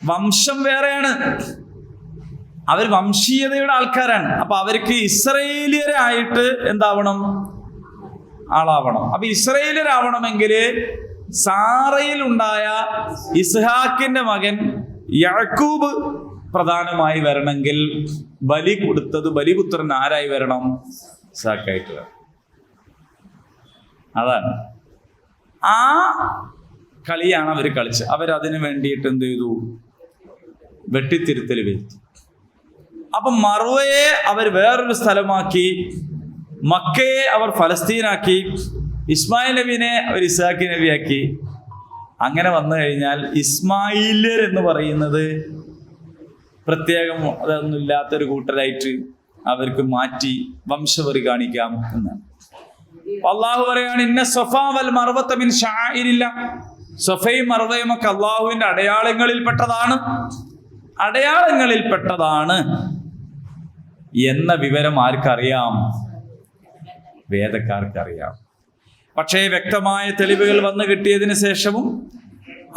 Speaker 1: വംശം വേറെയാണ്. അവർ വംശീയതയുടെ ആൾക്കാരാണ്. അപ്പൊ അവർക്ക് ഇസ്രയേലിയരായിട്ട് എന്താവണം? ആളാവണം. അപ്പൊ ഇസ്രയേലിയരാവണമെങ്കിൽ സാറയിൽ ഉണ്ടായ ഇസ്ഹാക്കിന്റെ മകൻ യാക്കൂബ് പ്രധാനമായി വരണമെങ്കിൽ ബലി കൊടുത്തത് ബലിപുത്രൻ ആരായി വരണം? ഇസ്ഹാക്കായിട്ട് വരണം. അതാണ് ആ കളിയാണ് അവർ കളിച്ചത്. അവരതിനു വേണ്ടിയിട്ട് എന്ത് ചെയ്തു? വെട്ടിത്തിരുത്തൽ വരുത്തി. അപ്പൊ മർവയെ അവർ വേറൊരു സ്ഥലമാക്കി, മക്കയെ അവർ ഫലസ്തീനാക്കി, ഇസ്മായിൽ നബീനെ അവർ ഇസ്ഹാഖ് നബിയാക്കി. അങ്ങനെ വന്നു കഴിഞ്ഞാൽ ഇസ്മായില്യർ എന്ന് പറയുന്നത് പ്രത്യേകം അതൊന്നും ഇല്ലാത്തൊരു കൂട്ടരായിട്ട് അവർക്ക് മാറ്റി വംശവറി കാണിക്കാം എന്നാണ്. അള്ളാഹു പറയാണ്, ഇന്ന സഫാ വൽ മർവത മിൻ ശആഇരില്ലാ. സഫയും മർവയും ഒക്കെ അള്ളാഹുവിന്റെ അടയാളങ്ങളിൽപ്പെട്ടതാണ് എന്ന വിവരം ആർക്കറിയാം? വേദക്കാർക്കറിയാം. പക്ഷേ വ്യക്തമായ തെളിവുകൾ വന്നു കിട്ടിയതിന് ശേഷവും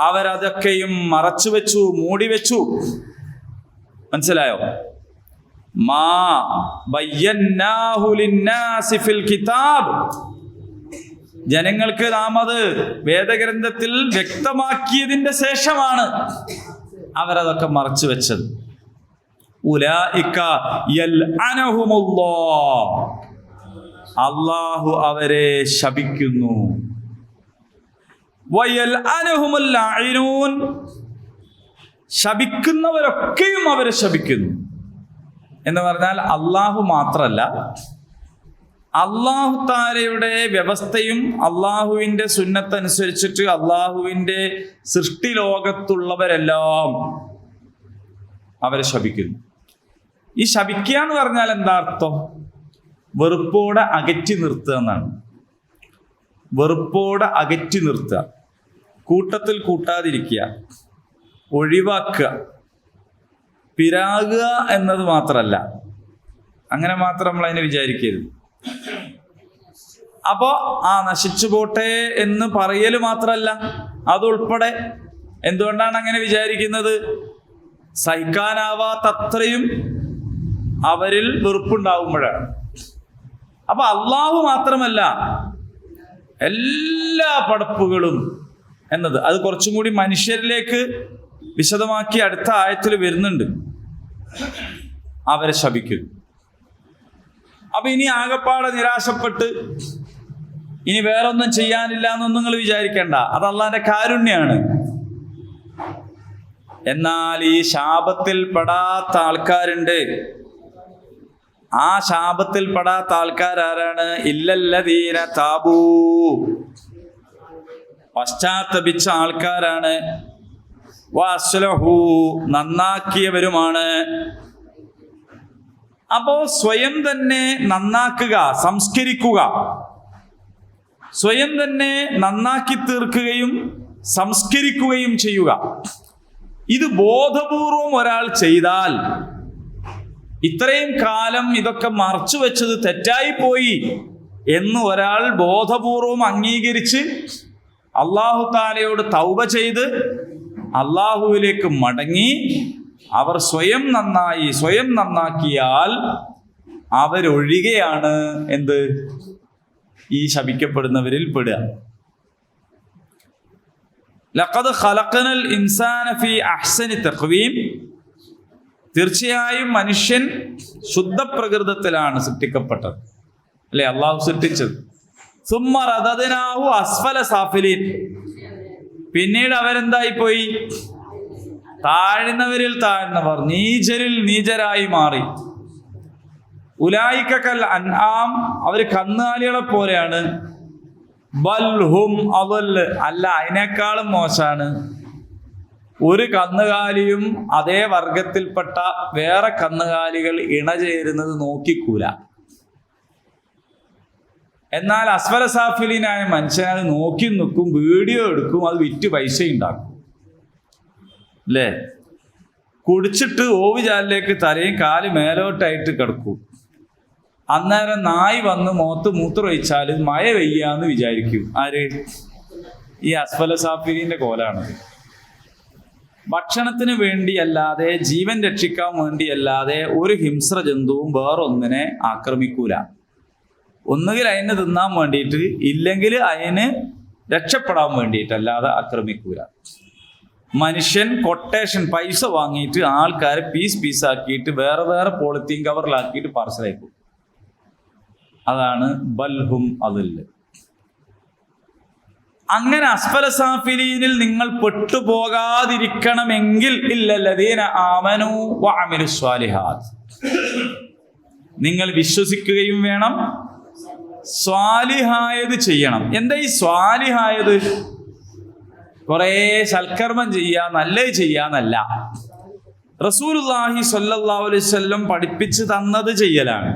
Speaker 1: അവരതൊക്കെയും മറച്ചു വെച്ചു, മൂടി വെച്ചു. മനസ്സിലായോ? മാ ബയ്യന്നാഹു ലിന്നാസി ഫിൽ കിതാബ്. ജനങ്ങൾക്ക് നാം അത് വേദഗ്രന്ഥത്തിൽ വ്യക്തമാക്കിയതിന്റെ ശേഷമാണ് അവരതൊക്കെ മറച്ചു വെച്ചത്. ഉലൈക യൽഅനഹുമുല്ലാഹ്. അല്ലാഹു അവരെ ശപിക്കുന്നു. വയൽഅനഹുമുൽ ലഈനൂൻ. ശപിക്കുന്നവരൊക്കെയും അവരെ ശപിക്കുന്നു എന്ന് പറഞ്ഞാൽ അള്ളാഹു മാത്രല്ല, അള്ളാഹു താലയുടെ വ്യവസ്ഥയും അള്ളാഹുവിൻ്റെ സുന്നത്തനുസരിച്ചിട്ട് അള്ളാഹുവിൻ്റെ സൃഷ്ടി ലോകത്തുള്ളവരെല്ലാം അവരെ ശപിക്കുന്നു. ഈ ശപിക്കുക എന്ന് പറഞ്ഞാൽ എന്താ അർത്ഥം? വെറുപ്പോടെ അകറ്റി നിർത്തുക എന്നാണ്. വെറുപ്പോടെ അകറ്റി നിർത്തുക, കൂട്ടത്തിൽ കൂട്ടാതിരിക്കുക, ഒഴിവാക്കുക. പിരാകുക എന്നത് മാത്രമല്ല, അങ്ങനെ മാത്രം നമ്മൾ അതിനെ വിചാരിക്കരുത്. അപ്പോ നശിച്ചു പോട്ടെ എന്ന് പറയൽ മാത്രമല്ല, അതുൾപ്പെടെ. എന്തുകൊണ്ടാണ് അങ്ങനെ വിചാരിക്കുന്നത്? സഹിക്കാനാവാത്തത്രയും അവരിൽ വെറുപ്പുണ്ടാവുമ്പോഴാണ്. അപ്പൊ അള്ളാഹു മാത്രമല്ല, എല്ലാ പടപ്പുകളും എന്നത് അത് കുറച്ചും കൂടി മനുഷ്യരിലേക്ക് വിശദമാക്കി അടുത്ത ആയത്തിൽ വരുന്നുണ്ട്. അവരെ ശപിക്കുന്നു. അപ്പൊ ഇനി ആകപ്പാടെ നിരാശപ്പെട്ട് ഇനി വേറൊന്നും ചെയ്യാനില്ല എന്നൊന്നും നിങ്ങൾ വിചാരിക്കേണ്ട. അത് അള്ളാന്റെ കാരുണ്യാണ്. എന്നാൽ ഈ ശാപത്തിൽ പെടാത്ത ആൾക്കാരുണ്ട്. ആ ശാപത്തിൽ പെടാത്ത ആൾക്കാരാരാണ്? ഇല്ലല്ലദീന താബൂ. പശ്ചാത്തപിച്ച ആൾക്കാരാണ്. വഅസ്ലഹൂ, നന്നാക്കിയവരുമാണ്. അപ്പോ സ്വയം തന്നെ നന്നാക്കുക, സംസ്കരിക്കുക, സ്വയം തന്നെ നന്നാക്കി തീർക്കുകയും സംസ്കരിക്കുകയും ചെയ്യുക. ഇത് ബോധപൂർവം ഒരാൾ ചെയ്താൽ, ഇത്രയും കാലം ഇതൊക്കെ മറച്ചു വെച്ചത് തെറ്റായി പോയി എന്ന് ഒരാൾ ബോധപൂർവം അംഗീകരിച്ച് അല്ലാഹു തആലയോട് തൗബ ചെയ്ത് അല്ലാഹുവിലേക്ക് മടങ്ങി അവർ സ്വയം നന്നാക്കിയാൽ അവരൊഴികെയാണ് എന്ത്, ഈ ശപിക്കപ്പെടുന്നവരിൽ പെടുക. ലഖദ് ഖലഖനൽ ഇൻസാന ഫീ അഹ്സനി തഖ്വീം, തീർച്ചയായും മനുഷ്യൻ ശുദ്ധ പ്രകൃതത്തിലാണ് സൃഷ്ടിക്കപ്പെട്ടത്, അല്ലെ, അള്ളാഹു സൃഷ്ടിച്ചത്. സുമ്മ റദദ്നാഹു അസ്ഫല സാഫിലീൻ, പിന്നീട് അവരെന്തായി പോയി, താഴ്ന്നവരിൽ താഴ്ന്നവർ, നീചരിൽ നീചരായി മാറി. ഉലായിക കൽ അൻആം, അവര് കന്നുകാലികളെ പോലെയാണ്. ബൽഹും അദൽ, അല്ല, അതിനേക്കാളും മോശാണ്. ഒരു കന്നുകാലിയും അതേ വർഗത്തിൽപ്പെട്ട വേറെ കന്നുകാലികൾ ഇണചേരുന്നത് നോക്കിക്കൂല. എന്നാൽ അസ്ഫല സാഫിലിനായ മനുഷ്യൻ അത് നോക്കി നിൽക്കും, വീഡിയോ എടുക്കും, അത് വിറ്റ് പൈസ ഉണ്ടാക്കും, അല്ലേ? കുടിച്ചിട്ട് ഓവുചാലിലേക്ക് തലയും കാല് മേലോട്ടായിട്ട് കിടക്കും. അന്നേരം നായി വന്ന് മുഖത്ത് മൂത്രമൊഴിച്ചാൽ മഴ പെയ്യാന്ന് വിചാരിക്കും. ആര്? ഈ അസ്ഫല സാഫിലിന്റെ കോലാണ്. ഭക്ഷണത്തിന് വേണ്ടിയല്ലാതെ, ജീവൻ രക്ഷിക്കാൻ വേണ്ടിയല്ലാതെ ഒരു ഹിംസ്ര ജന്തുവും വേറൊന്നിനെ ആക്രമിക്കൂല. ഒന്നുകിൽ അതിന് തിന്നാൻ വേണ്ടിയിട്ട്, ഇല്ലെങ്കിൽ അതിന് രക്ഷപ്പെടാൻ വേണ്ടിയിട്ടല്ലാതെ ആക്രമിക്കൂല. മനുഷ്യൻ കൊട്ടേഷൻ പൈസ വാങ്ങിയിട്ട് ആൾക്കാരെ പീസാക്കിയിട്ട് വേറെ വേറെ പോളിത്തീൻ കവറിലാക്കിയിട്ട് പാർസലയക്കും. അതാണ് ബൽഹും അതില്. അങ്ങനെ അസ്ഫല സാഫിലീനിൽ നിങ്ങൾ പെട്ടുപോകാതിരിക്കണമെങ്കിൽ ഇല്ലല്ലദീന ആമനൂ വഅമിലുസ് സ്വാലിഹാത്ത്, നിങ്ങൾ വിശ്വസിക്കുകയും വേണം, സ്വാലിഹായത് ചെയ്യണം. എന്താ ഈ സ്വാലിഹായത്? കുറേ സൽക്കർമ്മം ചെയ്യുക, നല്ലത് ചെയ്യാന്നല്ല. റസൂലുള്ളാഹി സ്വല്ലല്ലാഹു അലൈഹി വസല്ലം പഠിപ്പിച്ച് തന്നത് ചെയ്യലാണ്.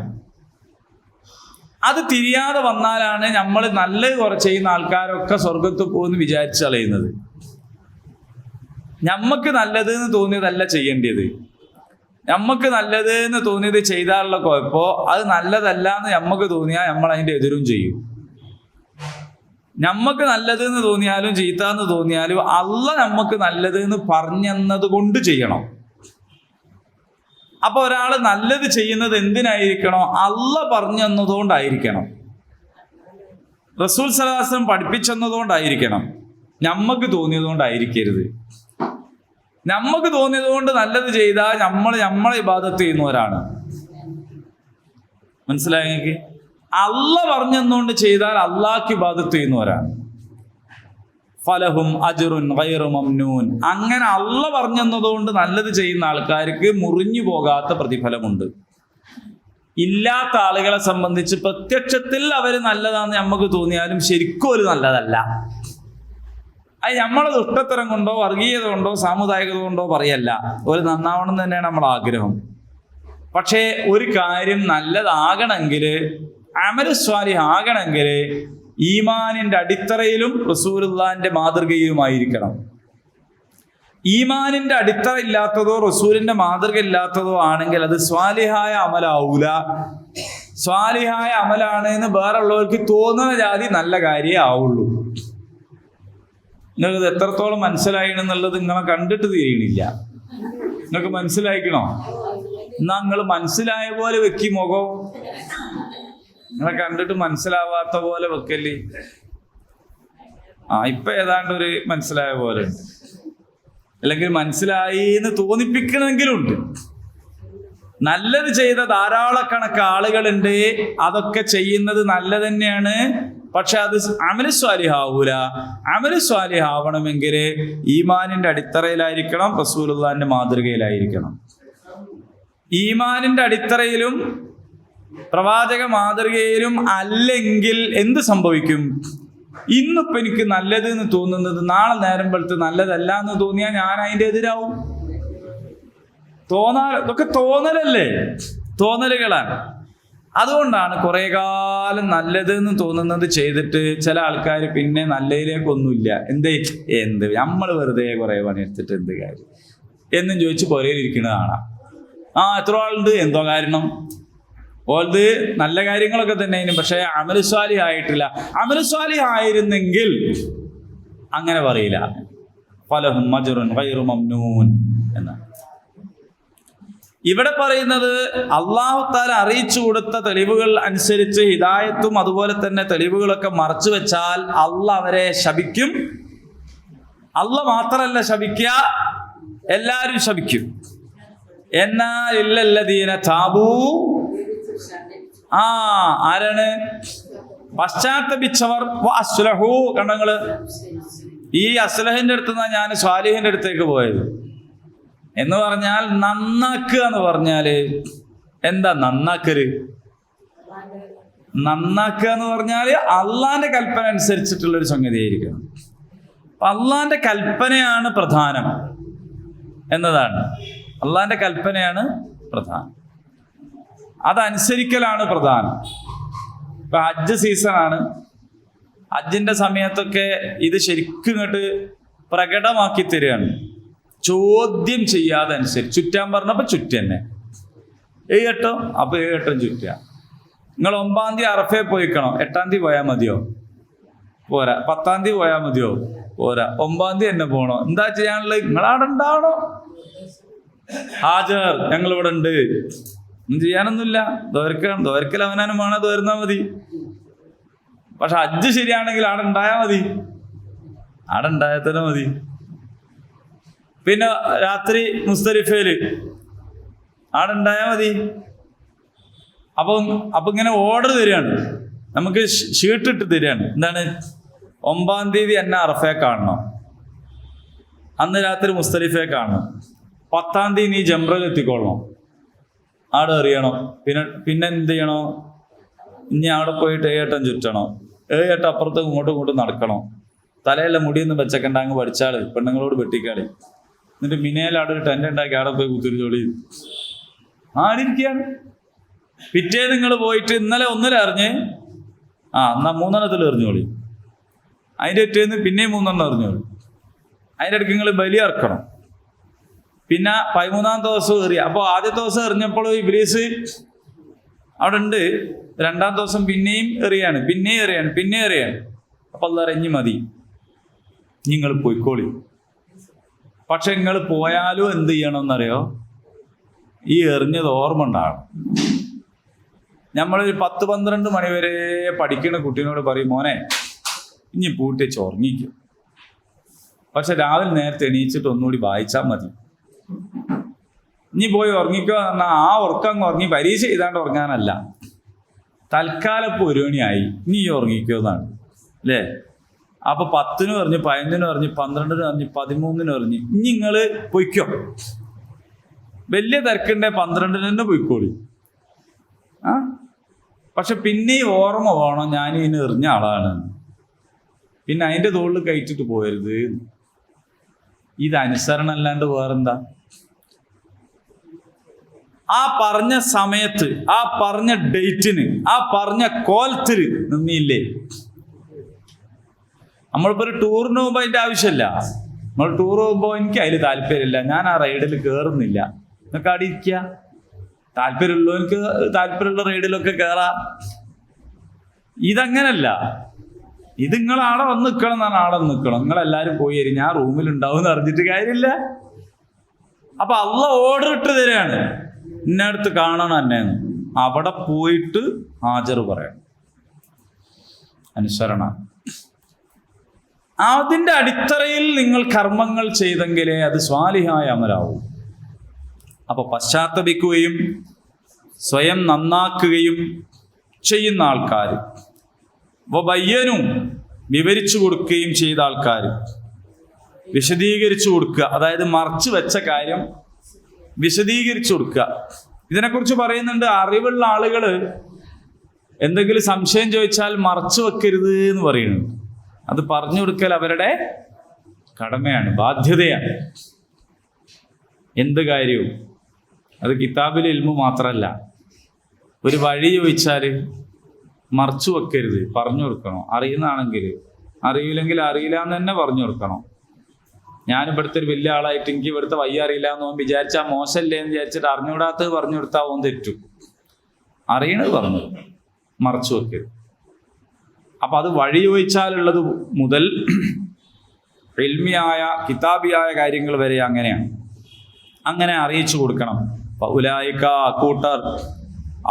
Speaker 1: അത് തിരിയാതെ വന്നാലാണ് നമ്മൾ നല്ലത് ചെയ്യുന്ന ആൾക്കാരൊക്കെ സ്വർഗത്ത് പോകുമെന്ന് വിചാരിച്ച് കളയുന്നത്. നമ്മക്ക് നല്ലത് എന്ന് തോന്നിയതല്ല ചെയ്യേണ്ടത്. നമ്മക്ക് നല്ലത് എന്ന് തോന്നിയത് ചെയ്താലുള്ള കുഴപ്പോ, അത് നല്ലതല്ല എന്ന് നമ്മക്ക് തോന്നിയാൽ നമ്മൾ അതിൻ്റെ എതിരും ചെയ്യും. നമ്മക്ക് നല്ലത് എന്ന് തോന്നിയാലും ചീത്ത എന്ന് തോന്നിയാലും അള്ളാഹ് നമ്മക്ക് നല്ലത് എന്ന് പറഞ്ഞെന്നത് കൊണ്ട് ചെയ്യണം. അപ്പൊ ഒരാൾ നല്ലത് ചെയ്യുന്നത് എന്തിനായിരിക്കണോ? അള്ളാഹ് പറഞ്ഞു തന്നതുകൊണ്ടായിരിക്കണം, റസൂൽ സ്വല്ലല്ലാഹു അലൈഹി വസല്ലം പഠിപ്പിച്ചെന്നതുകൊണ്ടായിരിക്കണം, നമ്മക്ക് തോന്നിയതുകൊണ്ടായിരിക്കരുത്. നമ്മക്ക് തോന്നിയതുകൊണ്ട് നല്ലത് ചെയ്താൽ നമ്മളെ ഇബാദത്ത് ചെയ്യുന്നവരാണ്. മനസ്സിലായെങ്കിൽ അള്ളാഹ് പറഞ്ഞെന്നുകൊണ്ട് ചെയ്താൽ അള്ളാഹ്ക്ക് ഇബാദത്ത് ചെയ്യുന്നവരാണ്. ഫലഹും അജ്റുൻ ഗൈറു മംനൂൻ, അങ്ങനെ അള്ളാഹ് പറഞ്ഞെന്നതുകൊണ്ട് നല്ലത് ചെയ്യുന്ന ആൾക്കാർക്ക് മുറിഞ്ഞു പോകാത്ത പ്രതിഫലമുണ്ട്. ഇല്ലാത്ത ആളുകളെ സംബന്ധിച്ച് പ്രത്യക്ഷത്തിൽ അവർ നല്ലതാന്ന് നമുക്ക് തോന്നിയാലും ശരിക്കും ഒരു നല്ലതല്ല. അത് നമ്മളെ ദുഷ്ടത്തരം കൊണ്ടോ വർഗീയത കൊണ്ടോ സാമുദായികത കൊണ്ടോ പറയല്ല, ഒരു നന്നാവണം തന്നെയാണ് നമ്മുടെ ആഗ്രഹം. പക്ഷേ ഒരു കാര്യം നല്ലതാകണമെങ്കിൽ, അമലു സ്വാലിഹ് ആകണമെങ്കിൽ ഈമാനിന്റെ അടിത്തറയിലും റസൂലുള്ളാഹിന്റെ മാതൃകയിലുമായിരിക്കണം. ഈമാനിന്റെ അടിത്തറ ഇല്ലാത്തതോ റസൂലിന്റെ മാതൃക ഇല്ലാത്തതോ ആണെങ്കിൽ അത് സ്വാലിഹായ അമലാവൂല. സ്വാലിഹായ അമലാണ് എന്ന് വേറുള്ളവർക്ക് തോന്നുന്ന ജാതി നല്ല കാര്യമേ ആവുള്ളൂ. നിങ്ങൾക്ക് എത്രത്തോളം മനസ്സിലായി എന്നുള്ളത് നിങ്ങളെ കണ്ടിട്ട് തിരിയണില്ല. നിങ്ങൾക്ക് മനസ്സിലായിക്കണോ? എന്നാ നിങ്ങൾ മനസ്സിലായ പോലെ വെക്കി മുഖം, നിങ്ങളെ കണ്ടിട്ട് മനസ്സിലാവാത്ത പോലെ വെക്കല്ലേ. ഇപ്പൊ ഏതാണ്ട് ഒരു മനസ്സിലായ പോലെ ഉണ്ട്, അല്ലെങ്കിൽ മനസ്സിലായി എന്ന് തോന്നിപ്പിക്കണമെങ്കിലുണ്ട്. നല്ലത് ചെയ്ത ധാരാളക്കണക്ക് ആളുകളുണ്ട്, അതൊക്കെ ചെയ്യുന്നത് നല്ലത് തന്നെയാണ്. പക്ഷെ അത് അമലു സ്വാലിഹ് ആവൂല. അമലു സ്വാലിഹ് ആവണമെങ്കിൽ ഈമാനിന്റെ അടിത്തറയിലായിരിക്കണം, റസൂലുള്ളാഹിന്റെ മാതൃകയിലായിരിക്കണം. ഈമാനിന്റെ അടിത്തറയിലും പ്രവാചക മാതൃകയിലും അല്ലെങ്കിൽ എന്ത് സംഭവിക്കും? ഇന്നിപ്പോ എനിക്ക് നല്ലത് എന്ന് തോന്നുന്നത് നാളെ നേരം വെളുത്ത് നല്ലതല്ല എന്ന് തോന്നിയാൽ ഞാൻ അതിന്റെ എതിരാവും. ഇതൊക്കെ തോന്നലല്ലേ? തോന്നലുകളാണ്. അതുകൊണ്ടാണ് കുറേ കാലം നല്ലതെന്ന് തോന്നുന്നത് ചെയ്തിട്ട് ചില ആൾക്കാർ പിന്നെ നല്ലതിലേക്കൊന്നുമില്ല. എന്ത് നമ്മൾ വെറുതെ കുറേ പണിയെടുത്തിട്ട് എന്ത് കാര്യം എന്നും ചോദിച്ച് പുരയിലിരിക്കുന്നത് കാണാം. എത്ര ആളുണ്ട്, എന്തോ കാരണം ഓൾത് നല്ല കാര്യങ്ങളൊക്കെ തന്നെ, പക്ഷെ അമലു സ്വാലിഹ് ആയിട്ടില്ല. അമലു സ്വാലിഹ് ആയിരുന്നെങ്കിൽ അങ്ങനെ പറയില്ല. ഫലഹും അജ്റുൻ ഗൈറു മംനൂൻ എന്നാണ് ഇവിടെ പറയുന്നത്. അല്ലാഹു തആല അറിയിച്ചു കൊടുത്ത തെളിവുകൾ അനുസരിച്ച് ഹിദായത്തും അതുപോലെ തന്നെ തെളിവുകളൊക്കെ മറച്ചു വെച്ചാൽ അല്ലാഹ് അവരെ ശപിക്കും. അല്ലാഹ് മാത്രമല്ല ശപിക്കുക, എല്ലാവരും ശപിക്കും. എന്നാൽ ഇല്ലല്ലദീന താബൂ, ആരാണ് പശ്ചാത്തപിച്ചവർ, അസ്ലഹു. കണ്ടങ്ങള്, ഈ അസ്ലഹിന്റെ അടുത്ത് നിന്നാണ് ഞാൻ സ്വാലിഹിന്റെ അടുത്തേക്ക് പോയത്. എന്ന് പറഞ്ഞാൽ നന്നാക്കുക എന്ന് പറഞ്ഞാല് എന്താ നന്നാക്കല്? നന്നാക്കുക എന്ന് പറഞ്ഞാല് അള്ളാന്റെ കൽപ്പന അനുസരിച്ചിട്ടുള്ള ഒരു സംഗതിയായിരിക്കും. അള്ളാന്റെ കൽപ്പനയാണ് പ്രധാനം എന്നതാണ്. അള്ളാന്റെ കൽപ്പനയാണ് പ്രധാനം, അതനുസരിക്കലാണ് പ്രധാനം. ഇപ്പൊ ഹജ്ജ് സീസണാണ്. ഹജ്ജിന്റെ സമയത്തൊക്കെ ഇത് ശരിക്കും ഇങ്ങോട്ട് പ്രകടമാക്കി തരികയാണ്. ചോദ്യം ചെയ്യാതെ അനുസരിച്ച് ചുറ്റാൻ പറഞ്ഞപ്പോൾ ചുറ്റന്നെ. 7 വട്ടം അപ്പൊ 7 വട്ടം ചുറ്റുക. നിങ്ങൾ 9-ാം തീയതി അറഫയെ പോയിക്കണം, 8-ാം തീയതി പോയാൽ മതിയോ? പോരാ. 10-ാം തീയതി പോയാൽ മതിയോ? പോരാ. 9-ാം തീയതി തന്നെ പോകണോ? എന്താ ചെയ്യാനുള്ളത്? നിങ്ങളവിടെ ഉണ്ടാവണോ? ഹാജർ, ഞങ്ങളിവിടെ ഉണ്ട്. ഒന്നും ചെയ്യാനൊന്നുമില്ല. ദോരക്കൽ അവനാനും വേണം, ദോരുന്നാ മതി. പക്ഷെ ഹജ്ജ് ശരിയാണെങ്കിൽ അവിടെ ഉണ്ടായാൽ മതി, അവിടെ ഉണ്ടായാൽ തന്നെ മതി. പിന്നെ രാത്രി മുസ്ദലിഫയില് അവിടെ ഉണ്ടായാൽ മതി. അപ്പൊ ഇങ്ങനെ ഓർഡർ തരികയാണ്, നമുക്ക് ഷീട്ടിട്ട് തരികയാണ്. എന്താണ്? 9-ാം തീയതി എന്നെ അറഫയെ കാണണം, അന്ന് രാത്രി മുസ്ദലിഫയെ കാണണം, 10-ാം തീയതി നീ ജംറയിൽ എത്തിക്കൊള്ളണം, അവിടെ എറിയണം. പിന്നെ എന്ത് ചെയ്യണോ? ഇനി അവിടെ പോയിട്ട് 7 വട്ടം ചുറ്റണം, 7 വട്ടം അപ്പുറത്തും ഇങ്ങോട്ടും നടക്കണം. തലയെല്ലാം മുടിയൊന്നും വെച്ചക്കണ്ട, അങ്ങ് പഠിച്ചാള്, പെണ്ണുങ്ങളോട് വെട്ടിക്കാളി. എന്നിട്ട് മിനയിൽ അവിടെ ഒരു ടെൻ്റ് ഉണ്ടാക്കി അവിടെ പോയി കുത്തിരിച്ചോളി. ആടിരിക്കുകയാണ്. പിറ്റേ നിങ്ങൾ പോയിട്ട് ഇന്നലെ 1-ൽ അറിഞ്ഞ് എന്നാ 3-എണ്ണത്തിൽ എറിഞ്ഞോളി. അതിൻ്റെ പിറ്റേന്ന് പിന്നെയും 3-എണ്ണം എറിഞ്ഞോളി. അതിൻ്റെ ഇടയ്ക്ക് നിങ്ങൾ ബലി ഇറക്കണം. പിന്നെ 13-ാമത്തെ ദിവസം എറിയ. അപ്പോൾ ആദ്യത്തെ ദിവസം എറിഞ്ഞപ്പോൾ ഇബ്ലീസ് അവിടെ ഉണ്ട്. 2-ാം ദിവസം പിന്നെയും എറിയാണ്, പിന്നെയും എറിയാണ്. അപ്പോൾ അല്ലാഹ് ഇനി മതി, നിങ്ങൾ പോയിക്കോളി. പക്ഷെ നിങ്ങൾ പോയാലും എന്ത് ചെയ്യണമെന്നറിയോ? ഈ എറിഞ്ഞത് ഓർമ്മ ഉണ്ടാകണം. നമ്മളൊരു 10-12 മണി വരെ പഠിക്കുന്ന കുട്ടീനോട് പറയും, മോനെ ഇനി പൂട്ടിച്ച് ഉറങ്ങിക്കും, പക്ഷെ രാവിലെ നേരത്തെ എണീച്ചിട്ട് ഒന്നുകൂടി വായിച്ചാൽ മതി. ഇനി പോയി ഉറങ്ങിക്കോ പറഞ്ഞാൽ ആ ഉറക്കം ഉറങ്ങി പരീക്ഷ ചെയ്താണ്ട് ഉറങ്ങാനല്ല. തൽക്കാലം ഇപ്പോൾ 1 മണിയായി, ഇനി ഉറങ്ങിക്കോ എന്നാണ് അല്ലേ? അപ്പൊ 10-ന് പറഞ്ഞു, 15-ന് പറഞ്ഞു, 12-ന് പറഞ്ഞു, 13-ന് പറഞ്ഞു. ഇനി നിങ്ങൾ പൊയ്ക്കോ, വലിയ തിരക്കുണ്ടേ 12-ന് തന്നെ പൊയ്ക്കോളി. പക്ഷെ പിന്നെ ഈ ഓർമ്മ വേണം, ഞാൻ ഇതിന് എറിഞ്ഞ ആളാണ്. പിന്നെ അതിൻ്റെ തോളിൽ കയറ്റിട്ട് പോയരുത്. ഇത് അനുസരണം അല്ലാണ്ട് വേറെന്താ? ആ പറഞ്ഞ സമയത്ത്, ആ പറഞ്ഞ ഡേറ്റിന്, ആ പറഞ്ഞ കോലത്തിൽ നിന്നില്ലേ? നമ്മളിപ്പോൾ ഒരു ടൂറിന് പോകുമ്പോൾ അതിൻ്റെ ആവശ്യമില്ല. നമ്മൾ ടൂർ പോകുമ്പോൾ എനിക്ക് അതിൽ താല്പര്യമില്ല, ഞാൻ ആ റൈഡിൽ കയറുന്നില്ല, നിങ്ങൾക്ക് അവിടെ ഇരിക്കുക. താല്പര്യമുള്ളവർക്ക് താല്പര്യമുള്ള റൈഡിലൊക്കെ കയറാം. ഇതങ്ങനല്ല. ഇത് നിങ്ങൾ ആടെ വന്ന് നിൽക്കണം എന്നാണ്, ആടെ നിൽക്കണം. നിങ്ങളെല്ലാവരും പോയി തരും, ഞാൻ റൂമിലുണ്ടാവും എന്ന് അറിഞ്ഞിട്ട് കാര്യമില്ല. അപ്പൊ അള്ളാഹ് ഓർഡർ ഇട്ട് തരാണ്, ഇന്നടുത്ത് കാണണം എന്നെ. അവിടെ പോയിട്ട് ഹാജർ പറയണം. അനുസരണ. അതിൻ്റെ അടിത്തറയിൽ നിങ്ങൾ കർമ്മങ്ങൾ ചെയ്തെങ്കിലേ അത് സ്വാലിഹായ അമലാവും. അപ്പൊ പശ്ചാത്തപിക്കുകയും സ്വയം നന്നാക്കുകയും ചെയ്യുന്ന ആൾക്കാർ, വബയ്യനും വിവരിച്ചു കൊടുക്കുകയും ചെയ്ത ആൾക്കാർ, വിശദീകരിച്ചു കൊടുക്കുക, അതായത് മറച്ചു വെച്ച കാര്യം വിശദീകരിച്ചു കൊടുക്കുക. ഇതിനെക്കുറിച്ച് പറയുന്നുണ്ട്, അറിവുള്ള ആളുകൾ എന്തെങ്കിലും സംശയം ചോദിച്ചാൽ മറച്ചു വെക്കരുത് എന്ന് പറയുന്നുണ്ട്. അത് പറഞ്ഞു കൊടുക്കൽ അവരുടെ കടമയാണ്, ബാധ്യതയാണ്. എന്ത് കാര്യവും അത് കിതാബിൽ ഇൽമു മാത്രമല്ല, ഒരു വഴി ചോദിച്ചാൽ മറച്ചു വെക്കരുത്, പറഞ്ഞു കൊടുക്കണം. അറിയുന്നതാണെങ്കിൽ, അറിയില്ലെങ്കിൽ അറിയില്ല എന്ന് തന്നെ പറഞ്ഞു കൊടുക്കണം. ഞാൻ ഇവിടുത്തെ ഒരു വലിയ ആളായിട്ട് എനിക്ക് ഇവിടുത്തെ വയ്യ അറിയില്ല എന്ന് വിചാരിച്ചാൽ മോശമല്ലേ എന്ന് വിചാരിച്ചിട്ട് അറിഞ്ഞുകൂടാത്തത് പറഞ്ഞു കൊടുത്താൽ ഓൻ തെറ്റും. അറിയണത് പറഞ്ഞു, മറച്ചു വെക്കരുത്. അപ്പൊ അത് വഴി ചോദിച്ചാലുള്ളത് മുതൽ ഇൽമിയായ കിതാബിയായ കാര്യങ്ങൾ വരെ അങ്ങനെയാണ്. അങ്ങനെ അറിയിച്ചു കൊടുക്കണം. ഉലൈക കൂട്ടർ